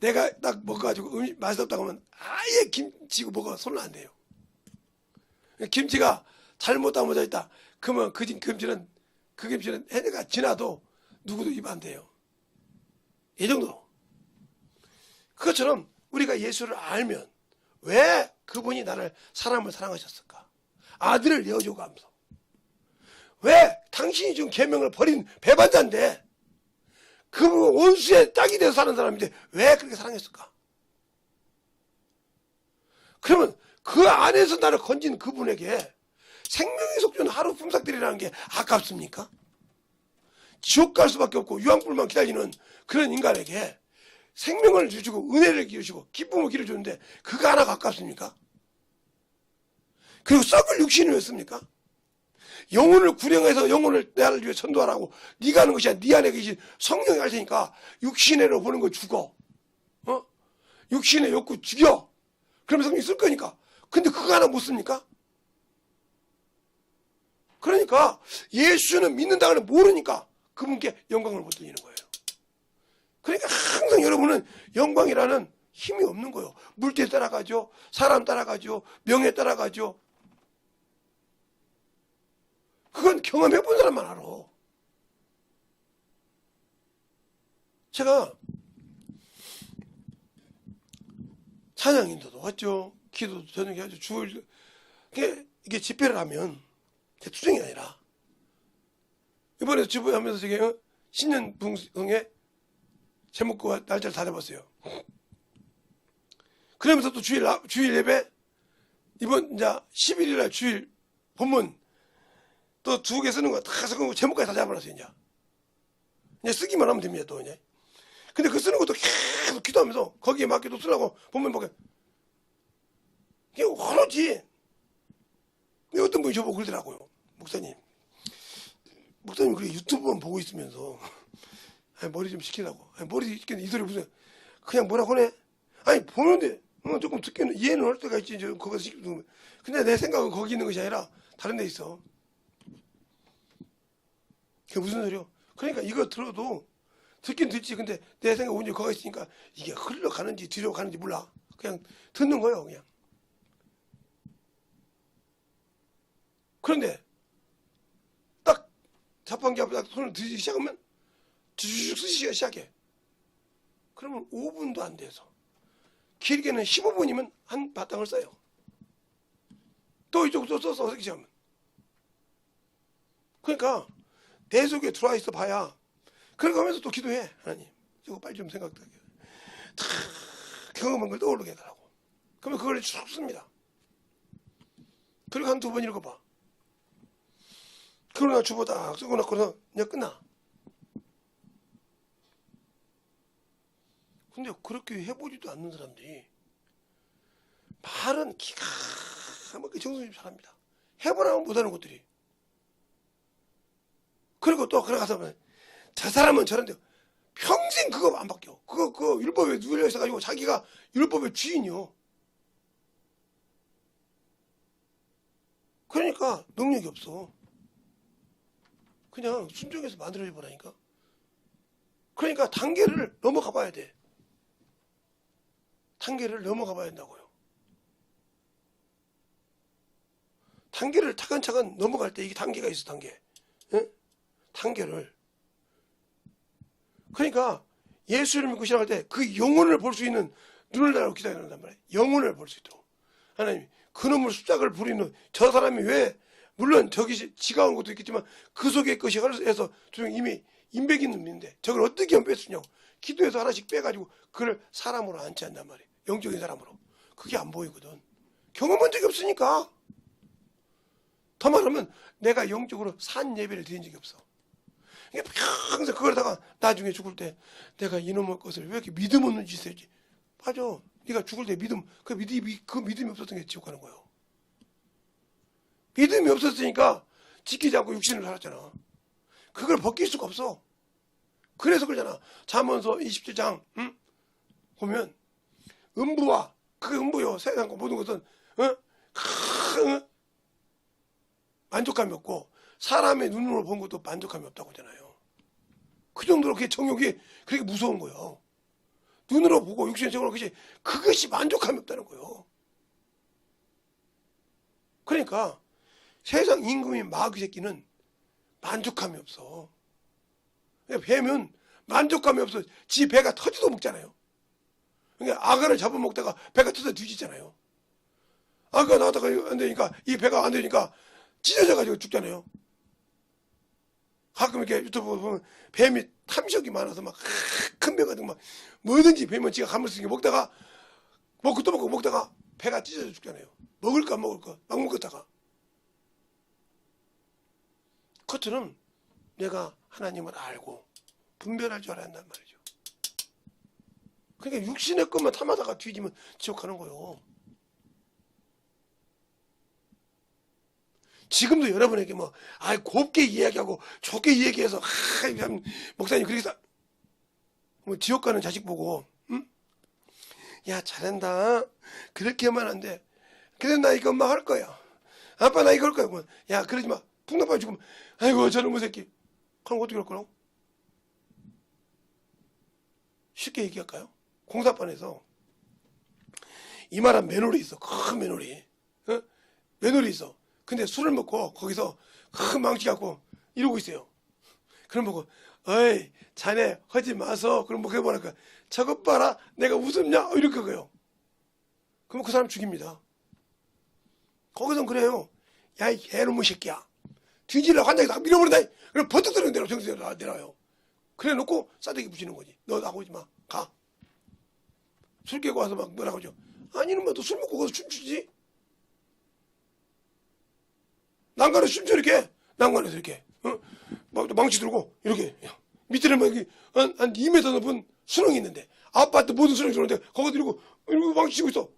내가 딱 먹어가지고 음식 맛있었다고 하면 아예 김치고 뭐가 손을 안 대요. 김치가 잘못 담아져 있다. 그러면 그 김치는 해가 지나도 누구도 입 안 대요. 이 정도로. 그것처럼 우리가 예수를 알면 왜 그분이 사람을 사랑하셨을까? 아들을 내어주고 하면서. 왜 당신이 준 계명을 버린 배반자인데 그분 원수의 딱이 돼서 사는 사람인데 왜 그렇게 사랑했을까? 그러면 그 안에서 나를 건진 그분에게 생명의 속전 하루 품삯들이라는 게 아깝습니까? 지옥 갈 수밖에 없고 유황불만 기다리는 그런 인간에게 생명을 주시고 은혜를 기르시고 기쁨을 기르주는데 그거 하나가 아깝습니까? 그리고 썩을 육신을 왜 씁니까? 영혼을 구령해서 영혼을 나를 위해 전도하라고 네가 하는 것이 아니라 네 안에 계신 성령이 할 테니까 육신으로 보는 거 죽어. 육신의 욕구 죽여. 그러면 성령이 쓸 거니까. 근데 그거 하나 못 씁니까? 그러니까 예수는 믿는다는 걸 모르니까 그분께 영광을 못 드리는 거예요. 그러니까 항상 여러분은 영광이라는 힘이 없는 거예요. 물질 따라가죠. 사람 따라가죠. 명예 따라가죠. 그건 경험해 본 사람만 알아. 제가 찬양인도도 왔죠. 기도도 저녁에 하죠. 주일 이게 집회를 하면 제 투정이 아니라 이번에 집회하면서 저게 신년 붕성에 제목과 날짜를 다 잡았어요. 그러면서 또 주일 예배 이번 이제 11일날 주일 본문 또 2개 쓰는 거 다 쓰고 제목까지 다 잡아놨어요. 이제 쓰기만 하면 됩니다. 또 이제. 근데 그 쓰는 것도 계속 기도하면서 거기에 맞게 또 쓰라고 본문 보게. 이게 화나지. 근데 어떤 분이 저보고 그러더라고요. 목사님 그렇게 유튜브만 보고 있으면서 머리 좀 식히라고. 머리 식히는 이 소리 무슨 그냥 뭐라고 하네. 아니 보는데 조금 듣기는 이해는 할 때가 있지. 그거 시키는. 근데 내 생각은 거기 있는 것이 아니라 다른 데 있어. 그게 무슨 소리요? 그러니까 이거 들어도 듣긴 듣지. 근데 내 생각 온전히 거기 있으니까 이게 흘러가는지 뒤로 가는지 몰라. 그냥 듣는 거예요. 그냥 그런데 딱 자판기 앞에 딱 손을 들이기 시작하면 주죽 쓰시기 시작해. 그러면 5분도 안 돼서 길게는 15분이면 한 바탕을 써요. 또 이쪽도 써서 쓰기 시작하면. 그러니까 내 속에 들어와 있어 봐야 그러고 하면서 또 기도해. 하나님 이거 빨리 좀 생각하게 탁 경험한 걸 떠오르게 해달라고. 그러면 그걸 쭉 씁니다. 그리고 한 2번 읽어봐. 그러나 주보다 쓰고 나고서 그냥 끝나. 근데 그렇게 해보지도 않는 사람들이 말은 기가 막히게 정성이 잘합니다. 해보라면 못하는 것들이. 그리고 또 그래 가서 저 사람은 저런데 평생 그거 안 바뀌어. 그거 율법에 누려 있어가지고 자기가 율법의 주인이요. 그러니까 능력이 없어. 그냥 순종해서 만들어져 보라니까. 그러니까 단계를 넘어가 봐야 돼. 단계를 넘어가 봐야 된다고요. 단계를 차근차근 넘어갈 때 이게 단계가 있어, 단계. 응? 단계를. 그러니까 예수를 믿고 시작할 때 그 영혼을 볼 수 있는 눈을 달고 기다린단 말이에요. 영혼을 볼 수 있도록. 하나님, 그놈을 숫작을 부리는 저 사람이 왜, 물론 저기 지가 온 것도 있겠지만 그 속에 것이 해서 이미 인백이 있는 놈인데 저걸 어떻게 하면 뺄 수 있냐고. 기도해서 하나씩 빼가지고 그걸 사람으로 안지 않단 말이에요. 영적인 사람으로. 그게 안 보이거든. 경험한 적이 없으니까. 더 말하면 내가 영적으로 산 예배를 드린 적이 없어. 항상 그러다가 나중에 죽을 때 내가 이놈의 것을 왜 이렇게 믿음 없는 짓을 했지. 맞아. 네가 죽을 때 그 믿음이 없었던 게 지옥 가는 거예요. 믿음이 없었으니까 지키지 않고 육신을 살았잖아. 그걸 벗길 수가 없어. 그래서 그러잖아. 잠언서 27장 보면 음부와 그 음부요 세상과 모든 것은 큰 만족감이 없고 사람의 눈으로 본 것도 만족감이 없다고 하잖아요. 그 정도로 그게 정욕이 그렇게 무서운 거예요. 눈으로 보고 육신적으로 그것이 만족감이 없다는 거예요. 그러니까 세상 임금인 마귀 새끼는 만족감이 없어. 배면 만족감이 없어. 지 배가 터지도 먹잖아요. 그러니까 아가를 잡아먹다가 배가 터져 뒤지잖아요. 아가 나왔다가 안 되니까 이 배가 안 되니까 찢어져가지고 죽잖아요. 가끔 이렇게 유튜브 보면 뱀이 탐식이 많아서 막 큰 배 같은 거 막 뭐든지 뱀은 지가 가물쓰게 먹다가 먹고 또 먹고 먹다가 배가 찢어져 죽잖아요. 먹을까 막 먹었다가. 그것처럼 내가 하나님을 알고 분별할 줄 알아야 한단 말이죠. 그러니까 육신의 것만 탐하다가 뒤지면 지옥 가는 거예요. 지금도 여러분에게 곱게 이야기하고 좋게 이야기해서 참 목사님 그렇게 지옥 가는 자식 보고 야 잘한다 그렇게만 안 돼. 그래 나 이거 엄마 할 거야. 아빠 나 이거 할 거야. 야 그러지 마. 풍나빠 죽으면 아이고 저놈의 새끼. 그럼 어떻게 할 거라고? 쉽게 얘기할까요? 공사판에서 이만한 맨홀이 있어. 큰 맨홀이. 맨홀이 있어. 근데 술을 먹고 거기서 큰 망치 갖고 이러고 있어요. 그럼 보고 어이 자네 하지 마서. 그럼 뭐 해보니까 저것 봐라 내가 웃음냐 이렇게 그래요. 그럼 그 사람 죽입니다. 거기선 그래요. 야 이 개놈의 새끼야 뒤질라고 한 장에 다 밀어버린다. 그럼 버뜩 들어는 내려 정신에 내려요. 그래 놓고 싸대기 붙이는 거지. 너 나오지 마. 가. 술 깨고 와서 막 뭐라고 하죠. 아니 이놈아 너 술 먹고 가서 춤추지. 난간에서 춤춰 이렇게. 난간에서 이렇게 막 망치 들고 이렇게. 밑에는 막 한 2m 높은 수렁이 있는데 아파트 모든 수렁이 들어오는데 거기 들고 이러고 망치 치고 있어.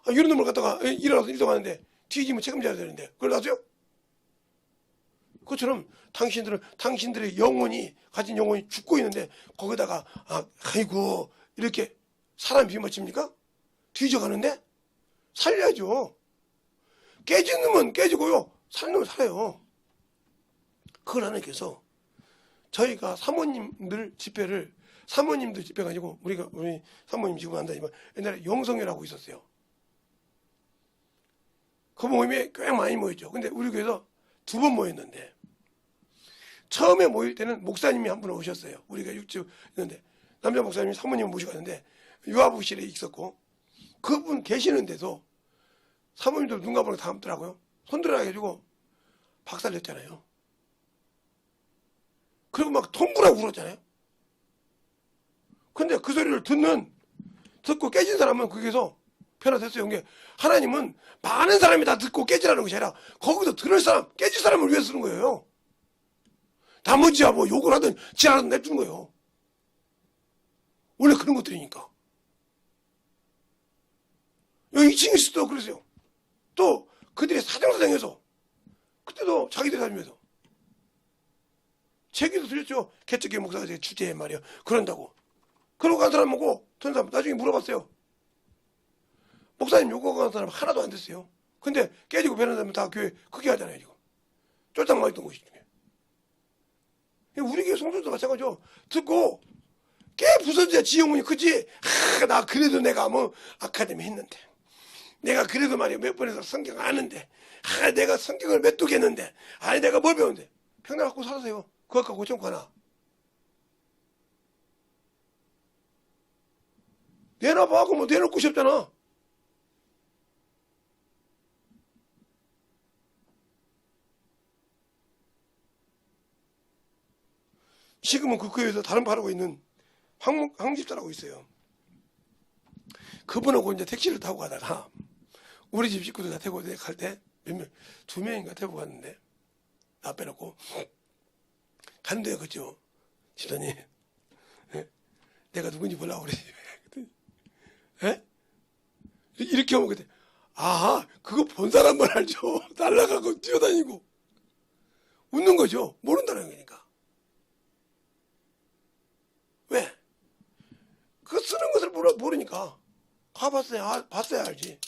이런 놈을 갖다가 일어나서 일동하는데 뒤지면 책임져야 되는데 그걸 놔둬요? 그것처럼 당신들의 영혼이 가진 영혼이 죽고 있는데 거기다가 아이고 이렇게 사람 비맞춥니까? 뒤져가는데 살려야죠. 깨진 놈은 깨지고요. 살 놈은 살아요. 그걸 하나님께서 저희가 사모님들 집회가 아니고 우리 사모님 지금 안다지만 옛날에 영성회라고 있었어요. 그 모임에 꽤 많이 모였죠. 근데 우리 교회에서 2번 모였는데, 처음에 모일 때는 목사님이 한 분 오셨어요. 우리가 육주 있는데 남자 목사님이 사모님을 모시고 갔는데 유아부실에 있었고, 그분 계시는데도 사모님도 눈 감으로 담더라고요. 손들어 해가지고 박살냈잖아요. 그리고 막 통구라고 울었잖아요. 근데 그 소리를 듣고 깨진 사람은 거기서 변화됐어요. 이게 하나님은 많은 사람이 다 듣고 깨지라는 것이 아니라 거기서 들을 사람, 깨질 사람을 위해 쓰는 거예요. 나머지야 뭐 욕을 하든 지랄하든 냅두는 거예요. 원래 그런 것들이니까. 여기 2층에 있을 때도 그랬어요. 또 그들이 사정사정해서 그때도 자기들이 다니면서 제기도 드렸죠. 개척교 목사가 제 주제에 말이에요. 그런다고. 그러고 간 사람 보고 전 사람 나중에 물어봤어요. 목사님 요거 간 사람 하나도 안 됐어요. 근데 깨지고 변한 사람은 다 교회 크게 하잖아요. 지금 쫄딱 망했던 것이 중에. 우리 교회 성도도 마찬가지죠. 듣고 깨 부서져야 지영문이 크지. 나 그래도 내가 뭐 아카데미 했는데, 내가 그래도 말이야 몇 번에서 성경 아는데, 내가 성경을 몇 두겠는데, 아니 내가 뭘 배웠는데, 평생 갖고 살아서요. 그거 갖고 고청 가나. 내놔봐. 그럼 뭐 내놓을 곳이 없잖아. 지금은 그 교회에서 다른 바르고 있는 황집사라고 있어요. 그분하고 이제 택시를 타고 가다가 우리 집 식구들 다 태고 갈 때 몇 명, 2명인가 태고 갔는데 나 빼놓고 갔는데요. 그죠? 집사님, 내가 누군지 몰라 그래. 예? 이렇게 하면 그때 그거 본 사람만 알죠. 날아가고 뛰어다니고 웃는 거죠. 모른다는 거니까. 왜? 그 쓰는 것을 모르니까. 봤어야 알지.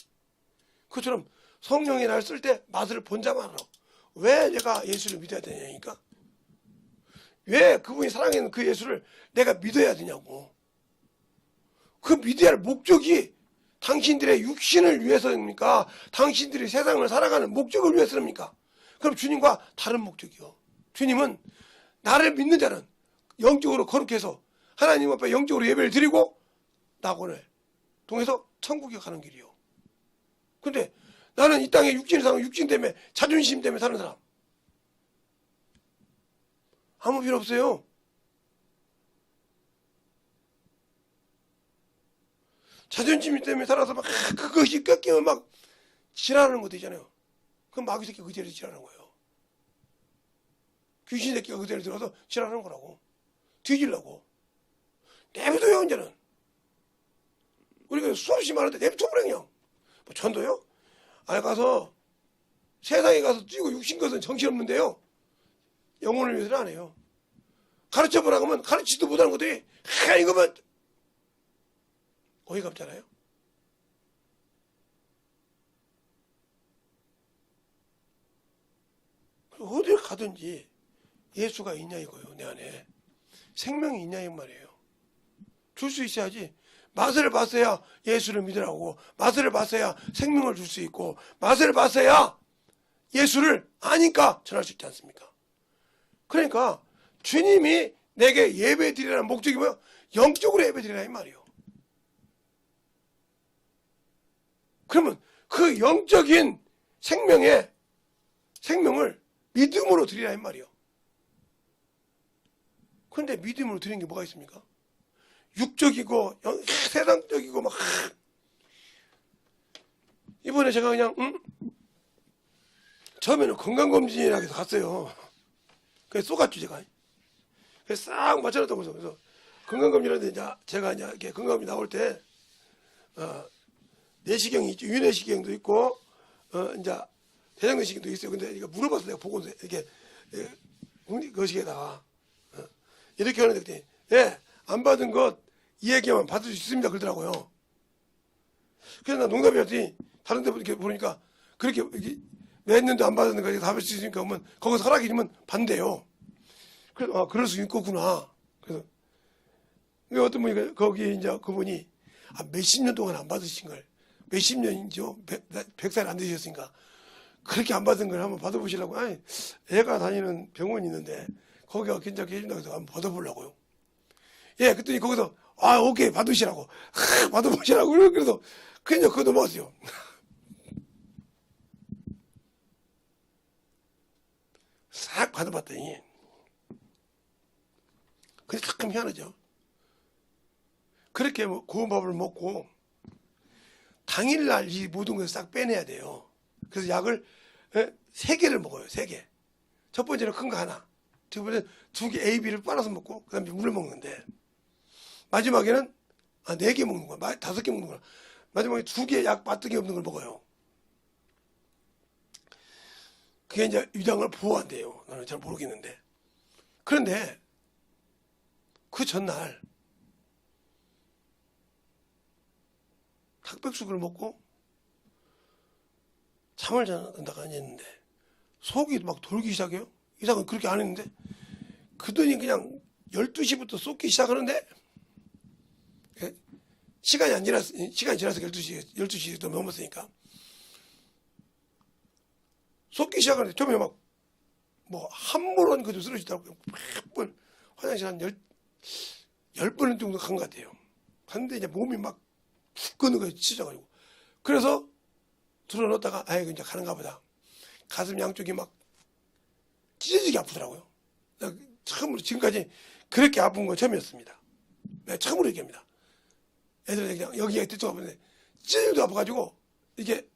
그처럼 성령이 날 쓸 때 맛을 본자만 알아. 왜 내가 예수를 믿어야 되냐니까. 왜 그분이 사랑하는 그 예수를 내가 믿어야 되냐고. 그 믿어야 할 목적이 당신들의 육신을 위해서입니까? 당신들이 세상을 살아가는 목적을 위해서입니까? 그럼 주님과 다른 목적이요. 주님은 나를 믿는 자는 영적으로 거룩해서 하나님 앞에 영적으로 예배를 드리고 낙원을 통해서 천국에 가는 길이요. 근데 나는 이 땅에 육신 때문에, 자존심 때문에 사는 사람 아무 필요 없어요. 자존심 때문에 살아서 막 그것이 꺾이면 막 지랄하는 것도 있잖아요. 그럼 마귀 새끼가 그 자리에 지랄하는 거예요. 귀신 새끼가 그 자리에 들어가서 지랄하는 거라고. 뒤질라고. 내버려둬요. 이제는 우리가 수없이 많은데 내버려둬 그냥. 뭐 전도요? 가서 세상에 가서 뛰고 육신 것은 정신없는데요. 영혼을 위해서는 안 해요. 가르쳐보라고 하면 가르치지도 못하는 것들이 이거만 어이가 없잖아요. 어딜 가든지 예수가 있냐 이거예요. 내 안에 생명이 있냐 이 말이에요. 줄 수 있어야지. 맛을 봤어야 예수를 믿으라고. 맛을 봤어야 생명을 줄 수 있고, 맛을 봤어야 예수를 아니까 전할 수 있지 않습니까? 그러니까 주님이 내게 예배 드리라는 목적이 뭐야? 영적으로 예배 드리라 이 말이에요. 그러면 그 영적인 생명을 믿음으로 드리라 이 말이에요. 그런데 믿음으로 드리는 게 뭐가 있습니까? 육적이고 세상적이고 막. 이번에 제가 그냥 처음에는 건강검진이라 해서 갔어요. 그래서 쏘갔죠 제가. 그래서 싹 맞춰놨다고 해서. 그래서 건강검진하는데 이제 제가 이제 이렇게 건강검진 나올 때 내시경이 있죠. 유내시경도 있고 이제 대장내시경도 있어요. 근데 이거 물어봤어 내가 보고 이렇게 거시기에다가 이렇게 하는데 안 받은 것 이 얘기만 받을 수 있습니다 그러더라고요. 그래서 나 농담이었더니 다른 데 이렇게 보니까 그렇게 왜 했는데 안 받았는 거 다 받을 수 있으니까 하면 거기서 허락이면 반대요. 그래서 그럴 수 있겠구나. 그래서 어떤 분이 거기 이제 그분이 몇십 년 동안 안 받으신 걸, 몇십 년이죠. 100살 안 되셨으니까 그렇게 안 받은 걸 한번 받아보시려고. 아니, 애가 다니는 병원이 있는데 거기가 괜찮게 해준다고 해서 한번 받아보려고요. 예, 그랬더니 거기서 오케이 받으시라고 받아보시라고 그래서 그냥 그거 넘어갔어요. 싹 받아봤더니 근데 참 희한하죠. 그렇게 고운 밥을 먹고 당일날 이 모든 것을 싹 빼내야 돼요. 그래서 약을 3개를 먹어요. 3개. 첫 번째는 큰 거 하나, 두 번째는 2개 A, B를 빨아서 먹고 그 다음에 물을 먹는데 마지막에는 4개 먹는 거야. 5개 먹는 거야. 마지막에 2개 약 맛등이 없는 걸 먹어요. 그게 이제 위장을 보호한대요. 나는 잘 모르겠는데. 그런데 그 전날 닭백숙을 먹고 잠을 잔다가 앉았는데 속이 막 돌기 시작해요. 이상은 그렇게 안 했는데 그더니 그냥 12시부터 쏟기 시작하는데 시간이 지나서 12시도 넘었으니까 쏟기 시작하는데 처음에 막 뭐 함몰한 것도 쓰러지더라고요. 몇 화장실 한 10번 정도 간 것 같아요. 갔는데 이제 몸이 막 푹 끄는 거예요. 찢어가지고. 그래서 들어놓다가 아이고 이제 가는가 보다. 가슴 양쪽이 막 찢어지게 아프더라고요. 처음으로 지금까지 그렇게 아픈 건 처음이었습니다. 네, 처음으로 얘기합니다. 애들 그냥 여기가 뒤쪽 아픈데 찢어지도 아파가지고 이게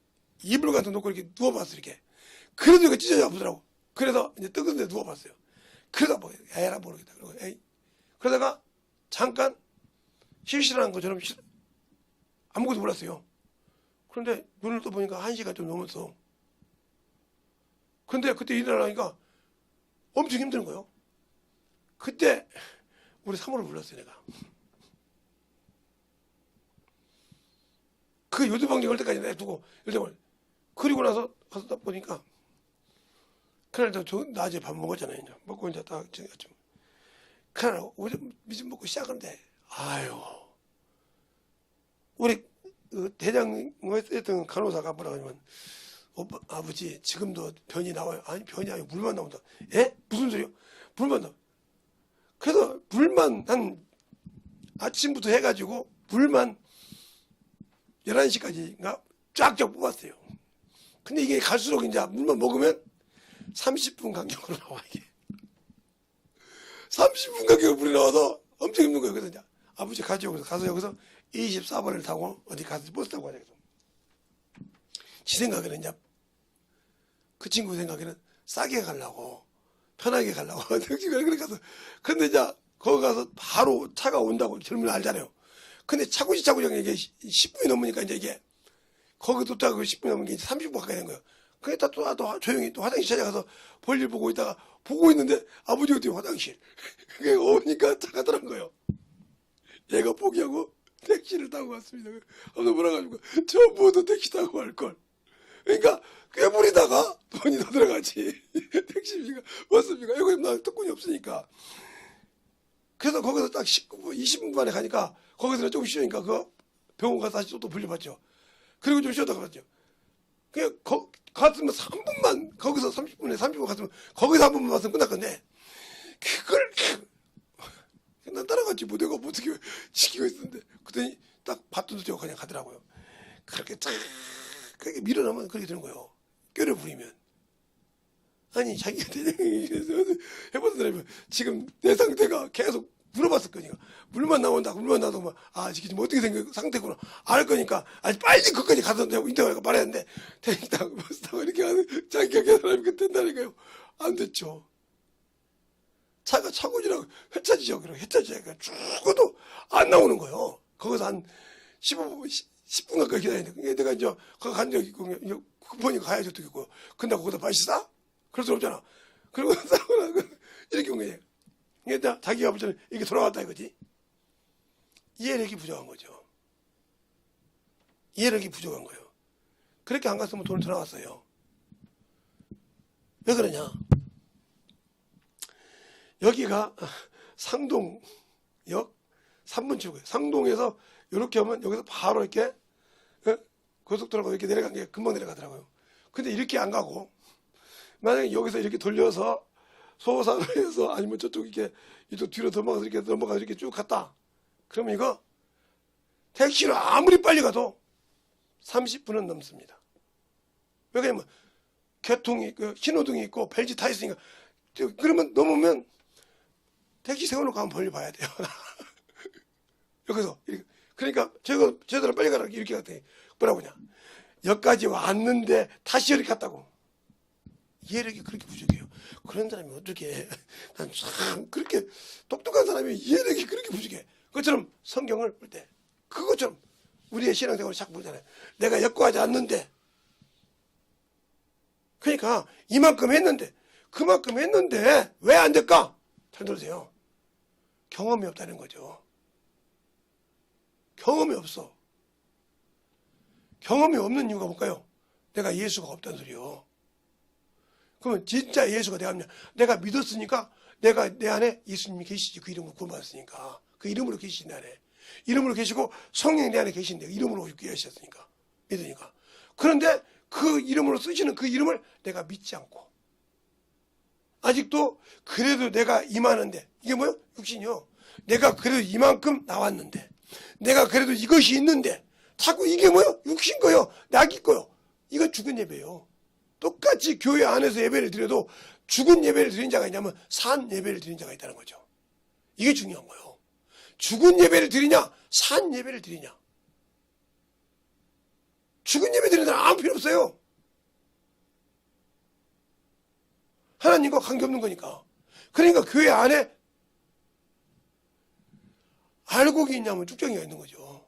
이불 같은 거 놓고 이렇게 누워봤어요. 이렇게. 그래도 이거 찢어져 아프더라고. 그래서 이제 뜨거운 데 누워봤어요. 그러다 뭐 에라 모르겠다. 그러다가 잠깐 실실한 것처럼 아무것도 몰랐어요. 그런데 눈을 떠보니까 1시간 좀 넘었어. 근데 그때 일어나니까 엄청 힘든 거예요. 그때 우리 사모를 불렀어요. 내가. 그 요두방정 할 때까지 냅두고 그리고 나서 가서 딱 보니까 그날 저 낮에 밥 먹었잖아요. 이제. 먹고 이제 딱 좀 그날 오전 미좀 먹고 시작하는데 아유 우리 대장했던 간호사가 뭐라 하냐면 오빠 아버지 지금도 변이 나와요. 아니 변이 아니고 물만 나온다. 에? 무슨 소리요? 물만 나와. 그래서 물만 한 아침부터 해가지고 물만 11시까지인가 쫙쫙 뽑았어요. 근데 이게 갈수록 이제 물만 먹으면 30분 간격으로 나와 이게. 30분 간격으로 물이 나와서 엄청 힘든 거예요. 그래서 이제 아버지 가서 여기서 24번을 타고 어디 가서 버스 타고 가자. 지 생각에는 이제 그 친구 생각에는 싸게 가려고 편하게 가려고 그렇게 가서 근데 이제 거기 가서 바로 차가 온다고 젊은 알잖아요. 근데 차고지 이게 10분이 넘으니까 이제 거기 도착하고 10분이 넘은 게 이제 30분 가까이 된 거예요. 그러니까 또 조용히 또 화장실 찾아가서 볼일 보고 있다가 보고 있는데 아버지가 뛰어 화장실. 그게 오니까 차가 떠난 거예요. 얘가 포기하고 택시를 타고 갔습니다. 아무도 몰아가지고 전부도 택시 타고 갈걸. 그러니까 꾀부리다가 돈이 더 들어가지. 택시비가 맞습니까? 이거 나 특권이 없으니까. 그래서 거기서 딱 20분 만에 가니까 거기서 조금 쉬니까 그 병원 가서 다시 또 불려봤죠. 그리고 좀 쉬었다 가봤죠. 그냥 갔으면 3분만 거기서 30분 갔으면 거기서 한 번만 봤으면 끝날 건데 그걸 난 따라가지 뭐 내가 뭐 어떻게 지키고 있었는데 그랬더니 딱 밭도 되고 그냥 가더라고요. 그렇게 쫙 그렇게 밀어넣으면 그렇게 되는 거예요. 꾀를 부리면. 아니 자기가 대장이 해보던 사람이 지금 내 상태가 계속 물어봤을 거니까 물만 나오면 지금 어떻게 생긴 상태구나 알 거니까 아주 빨리 그까지 가서 인터뷰하고 말해야 하는데 대장이 딱 버스 타고 이렇게 하는 자기가 계산하면 그 된다니까요. 안 됐죠. 차가 차고지라고 회차지죠. 그리고 회차지가 죽어도 안 나오는 거예요. 거기서 한 10분 가까이 기다리는데 내가 이제 거기 간 적이 있고 급하니까 가야지 어떻게 있고 근데 거기다 맛이 싸? 그럴 수 없잖아. 그리고 싸우고 이렇게 온 거예요. 그러니까 자기가 볼 때는 이게 돌아왔다 이거지. 이해력이 부족한 거죠. 이해력이 부족한 거예요. 그렇게 안 갔으면 돈을 더 나왔어요. 왜 그러냐? 여기가 상동역 3번 출구예요. 상동에서 이렇게 하면 여기서 바로 이렇게 고속도로가 이렇게 내려간 게 금방 내려가더라고요. 근데 이렇게 안 가고 만약에 여기서 이렇게 돌려서 소호산으로 해서 아니면 저쪽 이렇게 이쪽 뒤로 넘어가서 이렇게 쭉 갔다. 그러면 이거 택시로 아무리 빨리 가도 30분은 넘습니다. 왜 그러냐면 교통이 신호등이 있고 벨트 타 있으니까. 그러면 넘으면 택시 세워놓고 한번 멀리 봐야 돼요. 여기서 이렇게. 그러니까 저들은 빨리 가라 이렇게 갔더니 뭐라고 하냐, 여기까지 왔는데 다시 이렇게 갔다고. 이해력이 그렇게 부족해요. 그런 사람이 어떻게, 난 참 그렇게 똑똑한 사람이 이해력이 그렇게 부족해. 그것처럼 성경을 볼 때 그것처럼 우리의 신앙생활을 자꾸 보잖아요. 내가 역과하지 않는데, 그러니까 이만큼 했는데 그만큼 했는데 왜 안 될까? 잘 들으세요. 경험이 없다는 거죠. 경험이 없어. 경험이 없는 이유가 뭘까요? 내가 예수가 없다는 소리요. 그러면 진짜 예수가 내가 믿었으니까, 내가 내 안에 예수님이 계시지. 그 이름으로 구원받았으니까. 그 이름으로 계신 내 안에. 이름으로 계시고 성령이 내 안에 계신데 이름으로 계셨으니까. 믿으니까. 그런데 그 이름으로 쓰시는 그 이름을 내가 믿지 않고 아직도 그래도 내가 임하는데, 이게 뭐요? 육신이요. 내가 그래도 이만큼 나왔는데, 내가 그래도 이것이 있는데 자꾸 이게 뭐요? 육신 거요. 낙이 거요. 이거 죽은 예배예요. 똑같이 교회 안에서 예배를 드려도 죽은 예배를 드린 자가 있냐면 산 예배를 드린 자가 있다는 거죠. 이게 중요한 거예요. 죽은 예배를 드리냐, 산 예배를 드리냐. 죽은 예배 드리는 사람 아무 필요 없어요. 하나님과 관계없는 거니까. 그러니까 교회 안에 알곡이 있냐면 쭉정이가 있는 거죠.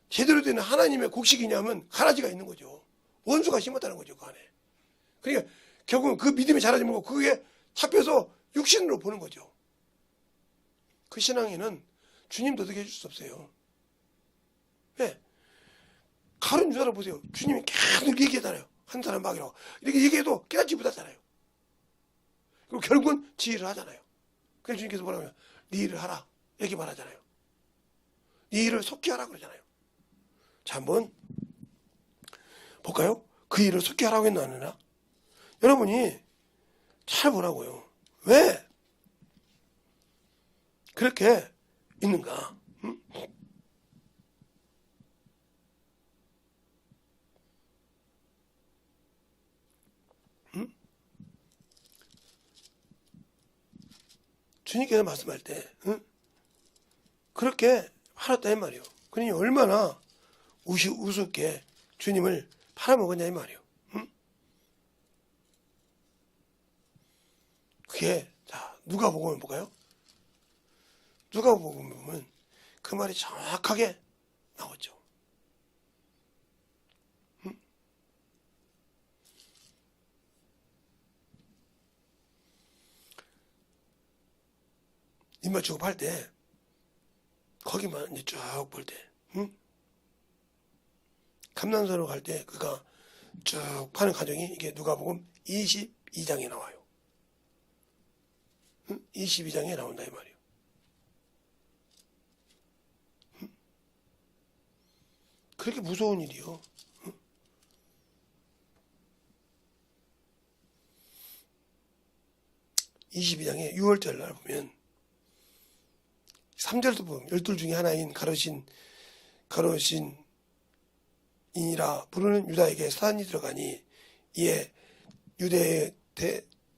제대로 된 하나님의 곡식이냐면 가라지가 있는 거죠. 원수가 심었다는 거죠, 그 안에. 그러니까 결국은 그 믿음이 자라지 말고 그게 잡혀서 육신으로 보는 거죠. 그 신앙에는 주님도 어떻게 해줄 수 없어요. 왜? 가론 유다를 보세요. 주님이 계속 얘기하잖아요. 한 사람 막이라고. 이렇게 얘기해도 깨닫지 못하잖아요. 그리고 결국은 지휘를 하잖아요. 그래서 주님께서 뭐라고 하냐, 네 일을 하라 이렇게 말하잖아요. 네 일을 속히 하라 그러잖아요. 자, 한번 볼까요? 그 일을 속히 하라고 했나 안 했나? 여러분이 잘 보라고요. 왜 그렇게 있는가? 응? 응? 주님께서 말씀할 때, 응? 그렇게 팔았다 이 말이에요. 그러니 얼마나 우습게 주님을 팔아먹었냐 이 말이에요. 응? 그게, 자, 누가복음을 볼까요? 누가복음 보면 그 말이 정확하게 나오죠. 응? 입맞추고 팔 때 거기만 이제 쭉 볼 때, 응? 감난소로 갈 때 그가 쭉 파는 과정이 이게 누가복음 22장에 나와요. 응? 22장에 나온다 이 말이에요. 응? 그렇게 무서운 일이요. 응? 22장에 6월절 날 보면 3절도 보면 12 중에 하나인 가로신이라 부르는 유다에게 사단이 들어가니 이에 유대의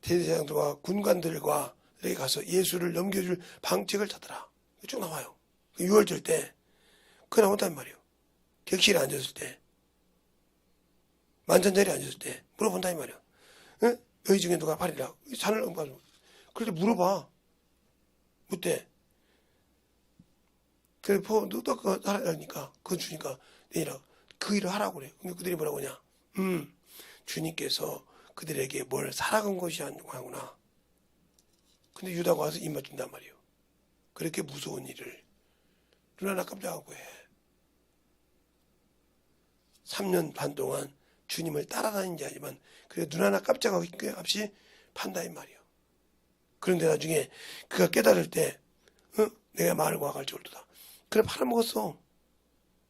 대제사장들과 군관들과 가서 예수를 넘겨줄 방책을 찾더라. 쭉 나와요. 6월절 때 그게 나온단 말이에요. 객실에 앉았을 때, 만찬자리에 앉았을 때 물어본다 이 말이야. 응? 너희 중에 누가 팔이라? 산을 응가지고. 그럴 때 물어봐. 묻대. 그래, 너 그거 하라니까, 그거 주니까, 내니라 그 일을 하라고 그래. 근데 그들이 뭐라고 하냐? 주님께서 그들에게 뭘 사라간 것이 아니구나. 근데 유다가 와서 입 맞춘단 말이에요. 그렇게 무서운 일을 눈 하나 깜짝하고 해. 3년 반 동안 주님을 따라다닌 지 아니지만 그래 눈 하나 깜짝하고 없이 판다 이 말이에요. 그런데 나중에 그가 깨달을 때 내가 마을과 갈 줄 알도다. 그래 팔아먹었어.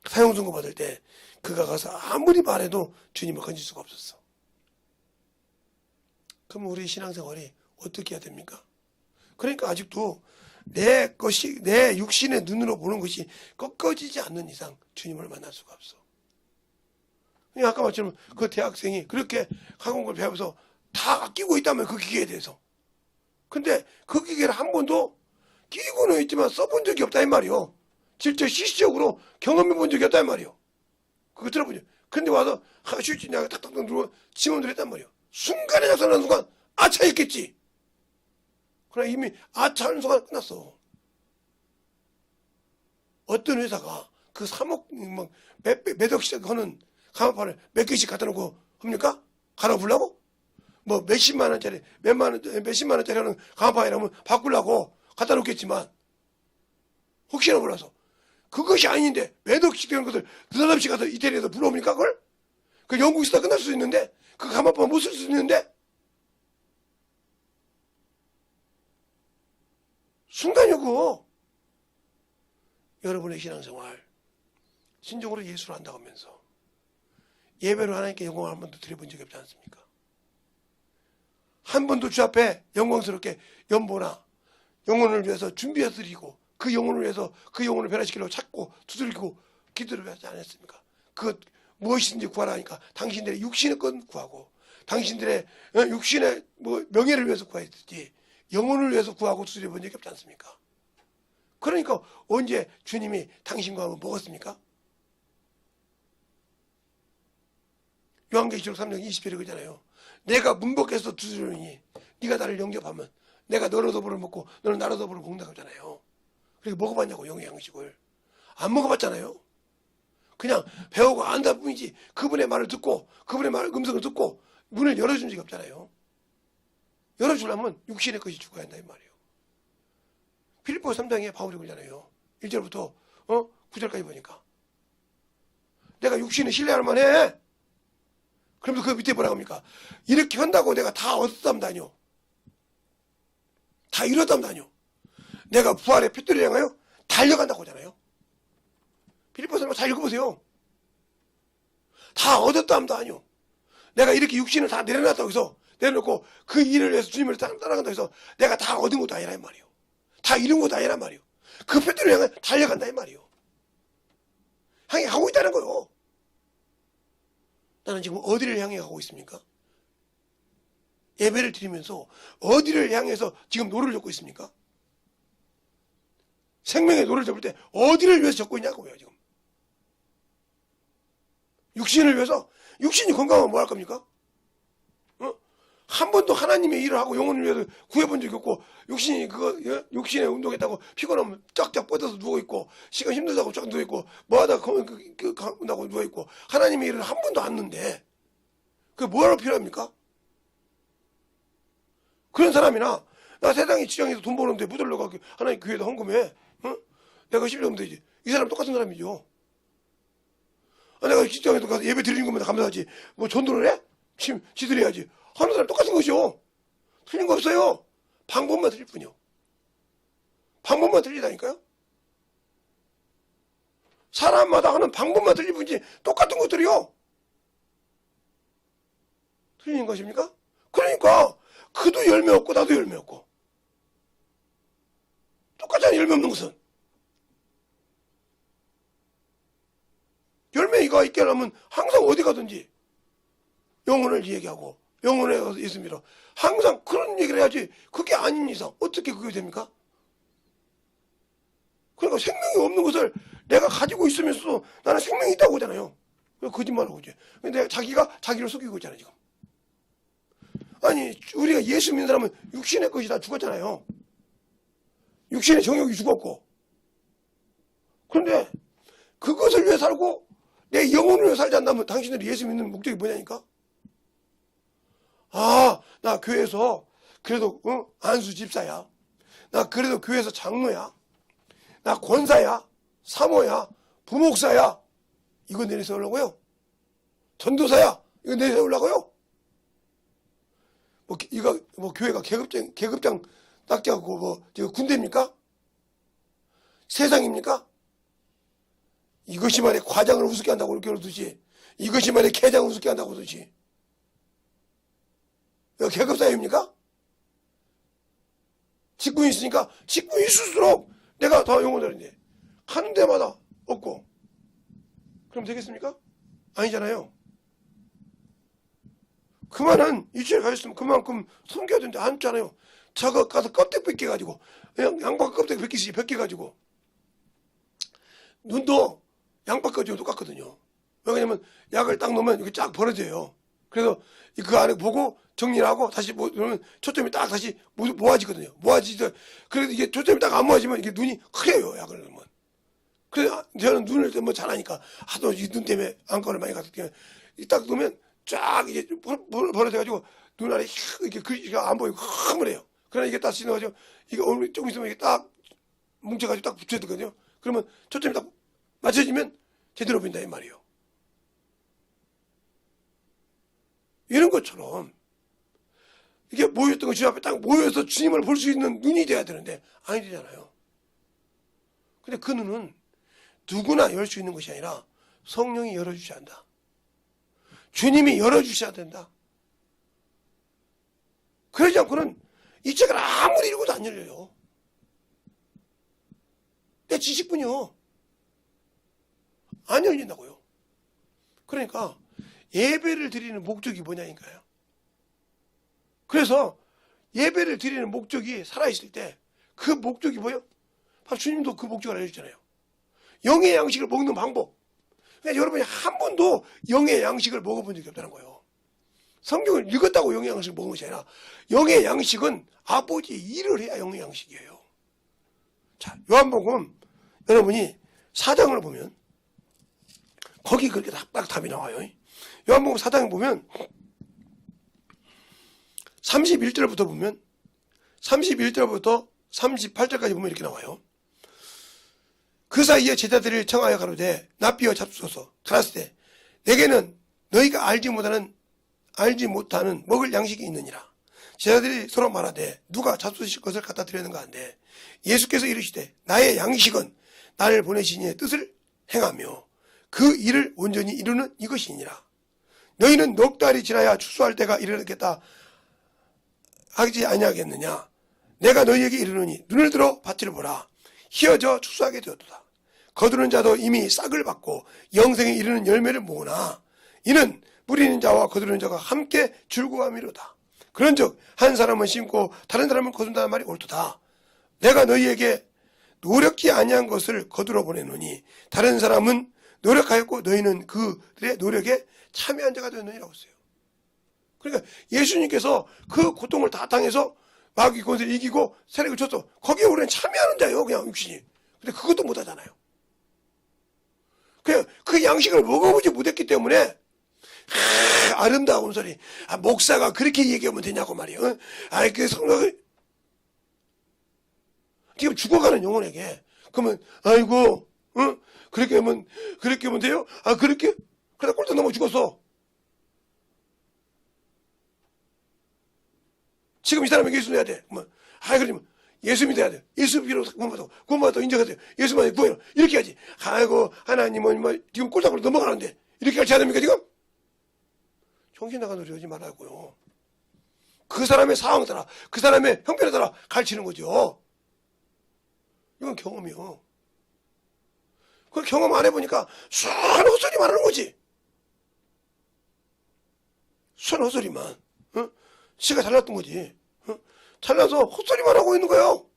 사형선고 받을 때 그가 가서 아무리 말해도 주님을 건질 수가 없었어. 그럼 우리 신앙생활이 어떻게 해야 됩니까? 그러니까 아직도 내 것이, 내 육신의 눈으로 보는 것이 꺾어지지 않는 이상 주님을 만날 수가 없어. 아까 말처럼 그 대학생이 그렇게 학원을 배워서 다 아끼고 있다면 그 기계에 대해서. 근데 그 기계를 한 번도 끼고는 있지만 써본 적이 없다 이 말이요. 실제 시시적으로 경험해 본 적이 없다 이 말이요. 그거 들어보죠. 근데 와서 슈치 내가 탁탁탁 누르고 지원을 했단 말이요. 순간에 작성하는 순간 아차 했겠지. 그러나 이미 아차 하는 순간 끝났어. 어떤 회사가 그 3억 몇억씩 하는 가마판을 몇 개씩 갖다 놓고 합니까? 갈아보려고? 뭐 몇십만 원짜리 몇십만 원짜리 하는 가마판이라면 바꾸려고 갖다 놓겠지만 혹시나 몰라서 그것이 아닌데 몇억씩 되는 것을 느닷없이 가서 이태리에서 불러옵니까 그걸? 그 영국에서 끝날 수 있는데 그 가마판 못 쓸 수 있는데 순간이고. 여러분의 신앙생활 신적으로 예수를 안다고 하면서 예배로 하나님께 영광을 한 번도 드려본 적이 없지 않습니까? 한 번도 주 앞에 영광스럽게 연보나 영혼을 위해서 준비해서 드리고 그 영혼을 위해서 그 영혼을 변화시키려고 찾고 두들기고 기도를 하지 않았습니까? 그 무엇이든지 구하라 하니까 당신들의 육신의 건 구하고 당신들의 육신의 명예를 위해서 구하였지 영혼을 위해서 구하고 두드려본 적이 없지 않습니까? 그러니까 언제 주님이 당신과 한번 먹었습니까? 요한계시록 3장 20절에 그러잖아요. 내가 문복해서 두드리니 네가 나를 영접하면 내가 너로 더불어 먹고 너는 나로 더불어 먹는다고 하잖아요. 그렇게 먹어봤냐고 영의 양식을. 안 먹어봤잖아요. 그냥 배우고 안다 뿐이지 그분의 말을 듣고 그분의 음성을 듣고 문을 열어준 적이 없잖아요. 열어주려면 육신의 것이 죽어야 한다 이 말이에요. 빌립보 3장에 바울이 그러잖아요. 1절부터 9절까지 보니까 내가 육신을 신뢰할 만해. 그러면서 그 밑에 뭐라고 합니까? 이렇게 한다고 내가 다 얻었답니다뇨. 다 이뤘답니다뇨. 내가 부활의 핏대를 향하여 달려간다고 하잖아요. 빌립보 3장 잘 읽어보세요. 다 얻었답니다뇨. 내가 이렇게 육신을 다 내려놨다고 해서 내려놓고 그 일을 위해서 주님을 따라간다고 해서 내가 다 얻은 것도 아니라 이 말이에요. 다 이룬 것도 아니란 말이에요. 그 뼈대를 향해 달려간다 이 말이에요. 향해 가고 있다는 거요. 나는 지금 어디를 향해 가고 있습니까? 예배를 드리면서 어디를 향해서 지금 노를 젓고 있습니까? 생명의 노를 접을 때 어디를 위해서 젓고 있냐고요 지금. 육신을 위해서. 육신이 건강하면 뭐 할 겁니까? 한 번도 하나님의 일을 하고 영혼을 위해서 구해본 적이 없고 육신에 운동했다고 피곤하면 쫙쫙 뻗어서 누워있고 시간 힘들다고 쫙 누워있고 뭐하다 나고 누워있고 하나님의 일을 한 번도 안 했는데 그게 뭐하러 필요합니까? 그런 사람이나 나 세상에 지장에서 돈 버는데 묻으려고 하나님 교회에다 헌금해. 내가 10일 하면 되지. 이 사람 똑같은 사람이죠. 내가 직장에서 가서 예배 드리는 것만 감사하지 뭐 전도를 해? 지들 해야지. 하는 사람 똑같은 것이요. 틀린 거 없어요. 방법만 틀릴 뿐이요. 방법만 틀리다니까요. 사람마다 하는 방법만 틀릴 뿐이지 똑같은 것들이요. 틀린 것입니까? 그러니까 그도 열매 없고 나도 열매 없고 똑같잖아요. 열매 없는 것은. 열매가 있게 하려면 항상 어디 가든지 영혼을 얘기하고 영혼에 있습니다. 항상 그런 얘기를 해야지 그게 아닌 이상 어떻게 그게 됩니까? 그러니까 생명이 없는 것을 내가 가지고 있으면서도 나는 생명이 있다고 하잖아요. 거짓말하고 이제. 근데 자기가 자기를 속이고 있잖아요 지금. 아니 우리가 예수 믿는 사람은 육신의 것이 다 죽었잖아요. 육신의 정욕이 죽었고. 그런데 그것을 위해 살고 내 영혼을 위해 살지 않다면 당신들이 예수 믿는 목적이 뭐냐니까? 나 교회에서 그래도 안수 집사야. 나 그래도 교회에서 장로야. 나 권사야. 사모야. 부목사야. 이거 내세우려고요? 전도사야. 이거 내세우려고요? 이거 교회가 계급장 딱지하고 이거 군대입니까? 세상입니까? 이것이 말해 과장을 우습게 한다고 그렇게 그러듯이, 이것이 말해 개장을 우습게 한다고 그러듯이. 이거 계급사회입니까? 직분이 있으니까 직분이 있을수록 내가 더 용어들인데 가는 데마다 없고 그럼 되겠습니까? 아니잖아요. 그만한 유치를 가졌으면 그만큼 섬겨야 되는데 안 했잖아요. 저거 가서 껍데기 벗겨가지고 그냥 양파 껍데기 벗겨가지고 눈도 양파 껍데기도 똑같거든요. 왜냐면 약을 딱 넣으면 이렇게 쫙 벌어져요. 그래서 그 안에 보고 정리를 하고 다시 그러면 초점이 딱 다시 모아지거든요. 모아지죠. 그래도 이게 초점이 딱 안 모아지면 이게 눈이 흐려요. 약을 넣으면. 그래서 저는 눈을 뭐 잘하니까 하도 이 눈 때문에 안과를 많이 갔기 딱 넣으면 쫙 이게 벌어져가지고 눈 안에 이렇게 글씨가 안 보이고 흐물해요. 그러나 이게 딱 지나가지고 이게 얼굴이 조금 있으면 이게 딱 뭉쳐가지고 딱 붙여야 되거든요. 그러면 초점이 딱 맞춰지면 제대로 보인다 이 말이에요. 이런 것처럼 이게 모였던 거 주님 앞에 딱 모여서 주님을 볼 수 있는 눈이 돼야 되는데 아니 되잖아요. 근데 그 눈은 누구나 열 수 있는 것이 아니라 성령이 열어주셔야 한다. 주님이 열어주셔야 된다. 그러지 않고는 이 책을 아무리 읽어도 안 열려요. 내 지식뿐이요. 안 열린다고요. 그러니까 예배를 드리는 목적이 뭐냐니까요. 그래서 예배를 드리는 목적이 살아있을 때 그 목적이 뭐예요? 바로 주님도 그 목적을 알려주잖아요. 영의 양식을 먹는 방법. 그러니까 여러분이 한 번도 영의 양식을 먹어본 적이 없다는 거예요. 성경을 읽었다고 영의 양식을 먹은 것이 아니라 영의 양식은 아버지의 일을 해야 영의 양식이에요. 자, 요한복음 여러분이 4장을 보면 거기 그렇게 딱 답이 나와요. 요한복음 4장에 보면 31절부터 보면 31절부터 38절까지 보면 이렇게 나와요. 그 사이에 제자들을 청하여 가로되 납비어 잡수소서. 가라사대 내게는 너희가 알지 못하는 먹을 양식이 있느니라. 제자들이 서로 말하되 누가 잡수실 것을 갖다 드렸는가 한데 예수께서 이르시되 나의 양식은 나를 보내신 이의 뜻을 행하며 그 일을 온전히 이루는 이것이니라. 너희는 넉 달이 지나야 추수할 때가 이르겠다 하지 아니하겠느냐. 내가 너희에게 이르노니 눈을 들어 밭을 보라. 희어져 추수하게 되었도다. 거두는 자도 이미 싹을 받고 영생에 이르는 열매를 모으나 이는 뿌리는 자와 거두는 자가 함께 줄구함이로다. 그런즉 한 사람은 심고 다른 사람은 거둔다는 말이 옳도다. 내가 너희에게 노력지 아니한 것을 거두러 보내노니 다른 사람은 노력하였고 너희는 그들의 노력에 참여한 자가 되느니라고 했어요. 그러니까 예수님께서 그 고통을 다 당해서 마귀 권세를 이기고 세력을 쳤어. 거기에 우리는 참여하는 자예요. 그냥 육신이. 근데 그것도 못하잖아요. 그 양식을 먹어보지 못했기 때문에 아름다운 소리. 목사가 그렇게 얘기하면 되냐고 말이에요. 그 성경을 지금 죽어가는 영혼에게 그러면 아이고 그렇게 하면 돼요? 그렇게? 그러다 꼴등 넘어 죽었어. 지금 이 사람에게 예수 내야 돼. 그러면 예수 믿어야 돼. 예수 믿으러 구원받아 인정하세요. 예수만 구해요. 이렇게 하지. 아이고 하나님은 지금 꼴등으로 넘어가는데 이렇게 할지 않습니까 지금? 정신 나간 소리 하지 말라고요. 그 사람의 상황 따라 그 사람의 형편에 따라 가르치는 거죠. 이건 경험이요. 그 경험 안 해보니까 수많은 헛소리만 하는 거지. 수많은 헛소리만. 지가 잘났던 거지. 잘나서 헛소리만 하고 있는 거예요.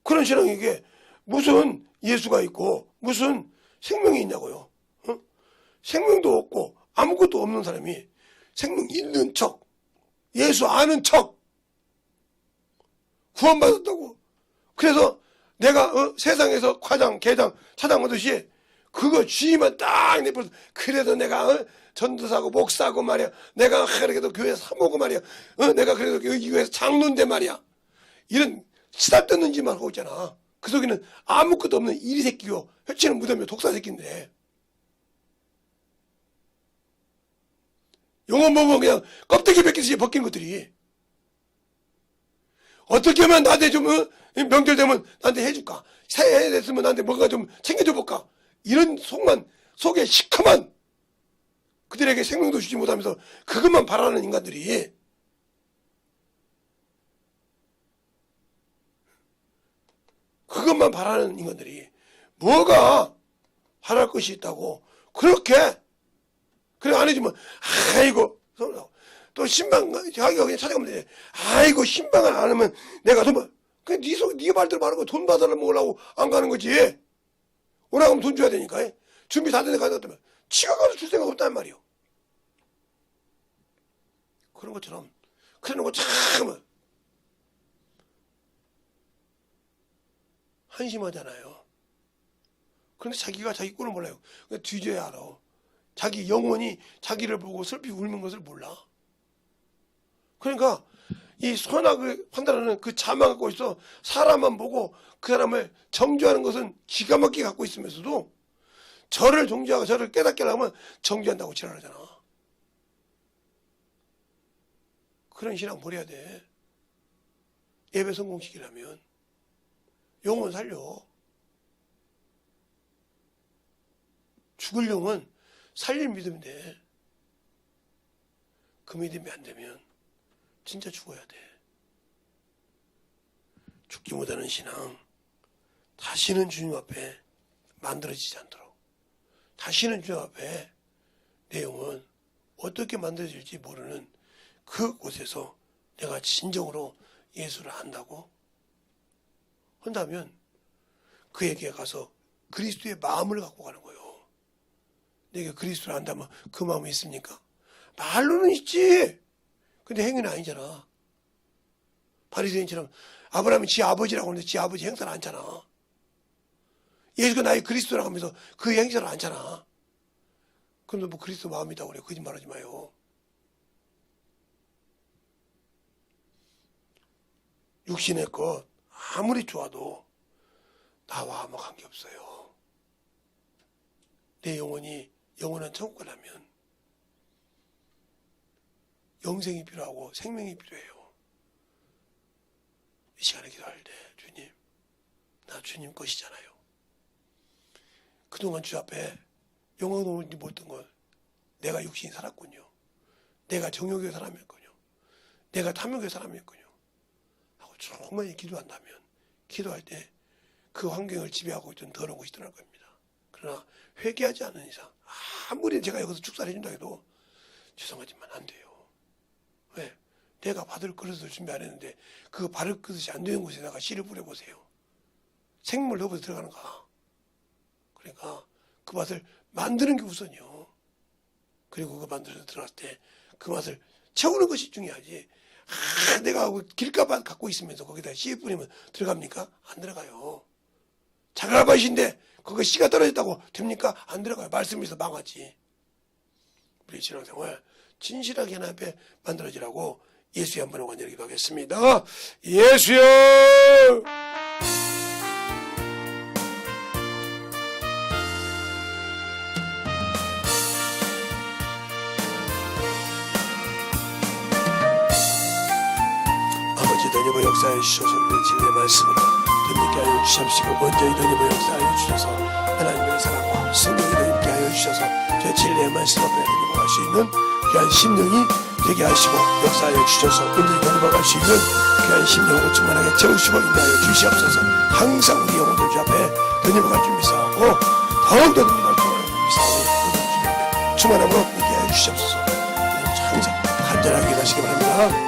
그런 신앙에게 무슨 예수가 있고 무슨 생명이 있냐고요. 생명도 없고 아무것도 없는 사람이 생명 있는 척, 예수 아는 척, 구원받았다고. 그래서 내가 세상에서 과장, 개장, 차장 하듯이 그거 주의만 딱 내버려서 그래도 내가 전도사고 목사고 말이야. 내가 그래도 교회 사모고 말이야. 내가 그래도 여기 교회에서 장로인데 말이야. 이런 시달뜯는 짓만 하고 있잖아. 그 속에는 아무것도 없는 이리 새끼고 혀치는 무덤이고 독사 새끼인데. 영혼 보면 그냥 껍데기 벗기듯이 벗긴 것들이 어떻게 하면 나한테 좀 명절 되면 나한테 해줄까? 새해 됐으면 나한테 뭔가 좀 챙겨줘 볼까? 이런 속에 시커먼 그들에게 생명도 주지 못하면서 그것만 바라는 인간들이 뭐가 바랄 것이 있다고 그렇게 그래 안 해주면 아이고 또 신방 자기가 그냥 찾아가면 돼. 아이고 신방을 안 하면 내가 돈 그냥 네 말대로 말하는 거 돈 받으려면 오라고 안 가는 거지. 오라고 하면 돈 줘야 되니까 준비 다 되는 거 가면 지가 가서 줄 생각 없단 말이요. 그런 것처럼 그러는 거 참 한심하잖아요. 그런데 자기가 자기 꼴을 몰라요. 뒤져야 알아. 자기 영혼이 자기를 보고 슬피 울는 것을 몰라. 그러니까 이 선악을 판단하는 그 자만 갖고 있어. 사람만 보고 그 사람을 정죄하는 것은 기가 막히게 갖고 있으면서도 저를 정죄하고 저를 깨닫게 하려면 정죄한다고 지랄하잖아. 그런 신앙 버려야 돼. 예배 성공시키려면 영혼 살려. 죽을 영혼 살릴 믿으면 돼. 그 믿음이 안 되면 진짜 죽어야 돼. 죽지 못하는 신앙 다시는 주님 앞에 만들어지지 않도록, 다시는 주님 앞에 내 영혼 어떻게 만들어질지 모르는 그곳에서 내가 진정으로 예수를 안다고 한다면 그에게 가서 그리스도의 마음을 갖고 가는 거예요. 내가 그리스도를 안다면 그 마음이 있습니까? 말로는 있지. 근데 행위는 아니잖아. 바리새인처럼 아브라함이 지 아버지라고 하는데 지 아버지 행사를 안잖아. 예수가 나의 그리스도라고 하면서 그 행사를 안잖아. 그럼 뭐 그리스도 마음이라고 그래. 거짓말하지 마요. 육신의 것 아무리 좋아도 나와 아무 관계없어요. 내 영혼이 영원한 천국 가려면 영생이 필요하고 생명이 필요해요. 이 시간에 기도할 때 주님, 나 주님 것이잖아요. 그동안 주 앞에 영광을 올리지 못한 건 내가 육신이 살았군요. 내가 정욕의 사람이었군요. 내가 탐욕의 사람이었군요. 하고 조금만 기도한다면 기도할 때 그 환경을 지배하고 있던 더러운 것이 떠날 겁니다. 그러나 회개하지 않는 이상 아무리 제가 여기서 축사를 해준다 해도 죄송하지만 안 돼요. 왜? 내가 받을 그릇을 준비 안 했는데 그 받을 그릇이 안 되는 곳에다가 씨를 뿌려보세요. 생물 넣어서 들어가는가. 그러니까 그 맛을 만드는 게 우선이요. 그리고 그 만들어서 들어갔을 때 그 맛을 채우는 것이 중요하지. 내가 길가만 갖고 있으면서 거기다 씨 뿌리면 들어갑니까? 안 들어가요. 자갈밭인데 거기 씨가 떨어졌다고 됩니까? 안 들어가요. 말씀에서 망하지. 우리 신앙생활 진실하게 하나님 앞에 만들어지라고 예수의 한 번을 간절히 기도하겠습니다. 예수여! 아버지 너희의 역사에 주셔서 우리의 진리의 말씀으로 덧입게 하여 주십시오. 먼저 이더님을 역사하여 주셔서 하나님의 사랑과 성령이 덧입게 하여 주셔서 저 진리의 말씀 앞에 넘어갈 수 있는 귀한 심령이 되게 하시고 역사하여 주셔서 온전히 넘어갈 수 있는 귀한 심령으로 충만하게 채우시고 인도하여 주시옵소서. 항상 우리 영혼들 주 앞에 덧입어갈 줄 믿사하고 더욱더 덧입어갈 줄 믿사하고 충만함으로 있게 하여 주시옵소서. 항상 간절하게 하시기 바랍니다.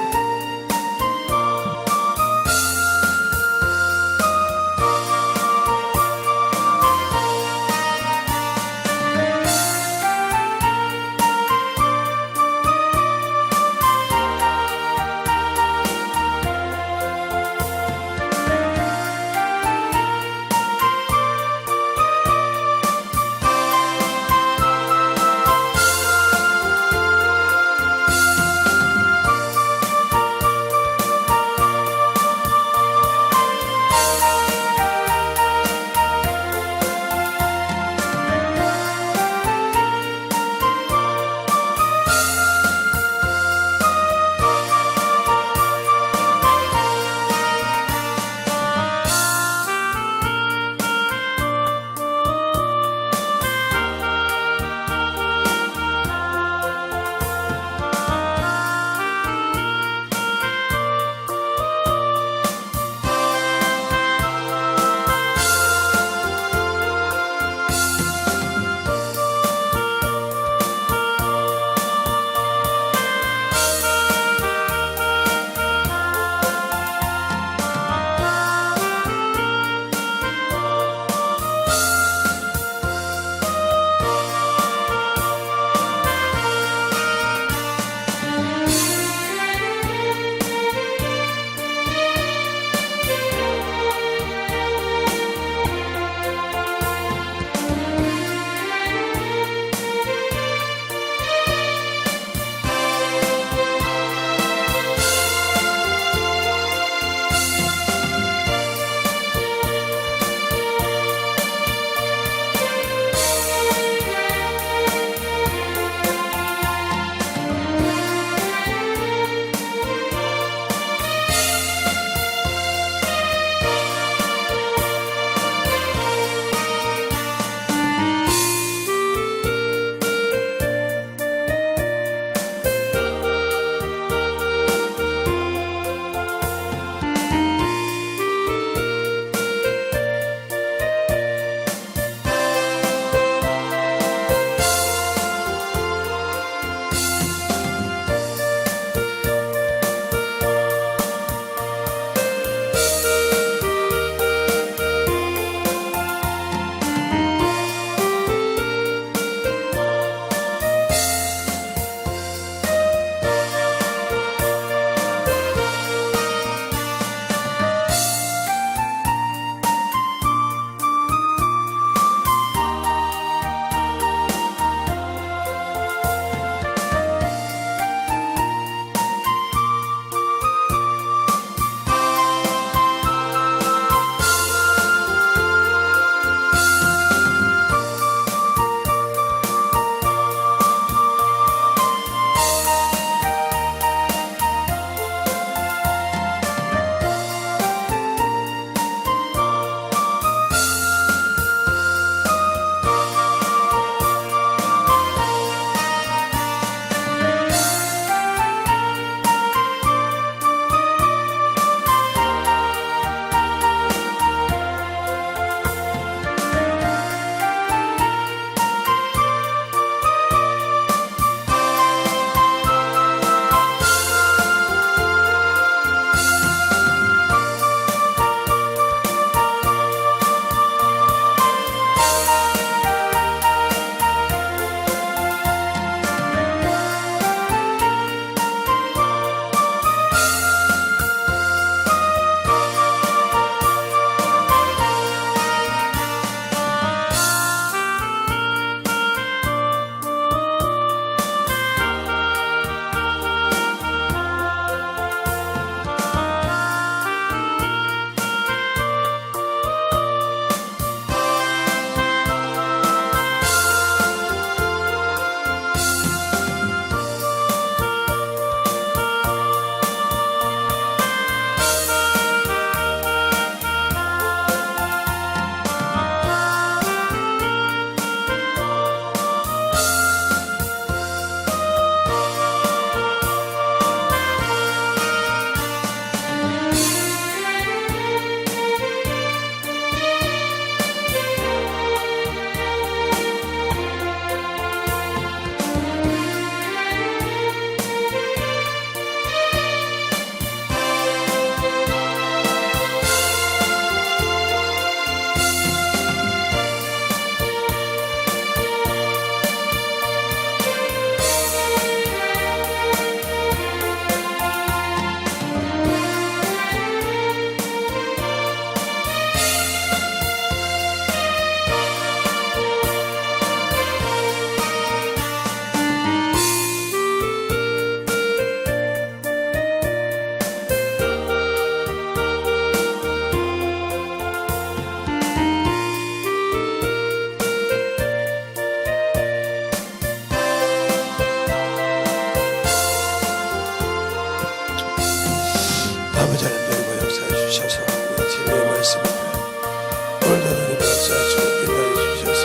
오늘도 하나님 역사하시고 인도해 주셔서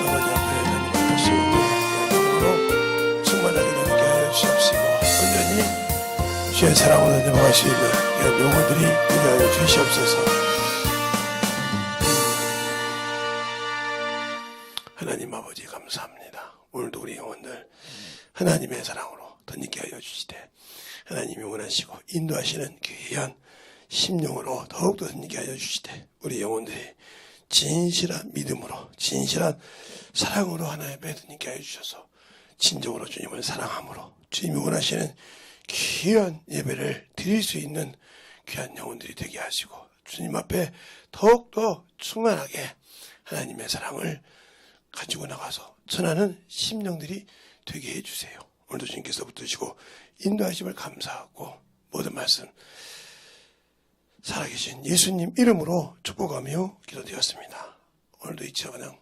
아버지 앞에 하나님 하시고 영으로 충만하게 되게 하여 주시옵시고 온전히 주의 사랑으로 넘어갈 수 있는 이런 영혼들이 되게 하여 주시옵소서. 하나님 아버지 감사합니다. 오늘도 우리 영혼들 하나님의 사랑으로 덧입게 하여 주시되 하나님이 원하시고 인도하시는 귀한 심령으로 더욱더 덧입게 하여 주시되 우리 영혼들이 진실한 믿음으로 진실한 사랑으로 하나님의 덧입게 하여 주셔서 진정으로 주님을 사랑함으로 주님이 원하시는 귀한 예배를 드릴 수 있는 귀한 영혼들이 되게 하시고 주님 앞에 더욱더 충만하게 하나님의 사랑을 가지고 나가서 전하는 심령들이 되게 해주세요. 오늘도 주님께서 붙드시고 인도하심을 감사하고 모든 말씀 살아계신 예수님 이름으로 축복하며 기도드렸습니다. 오늘도 이처 그냥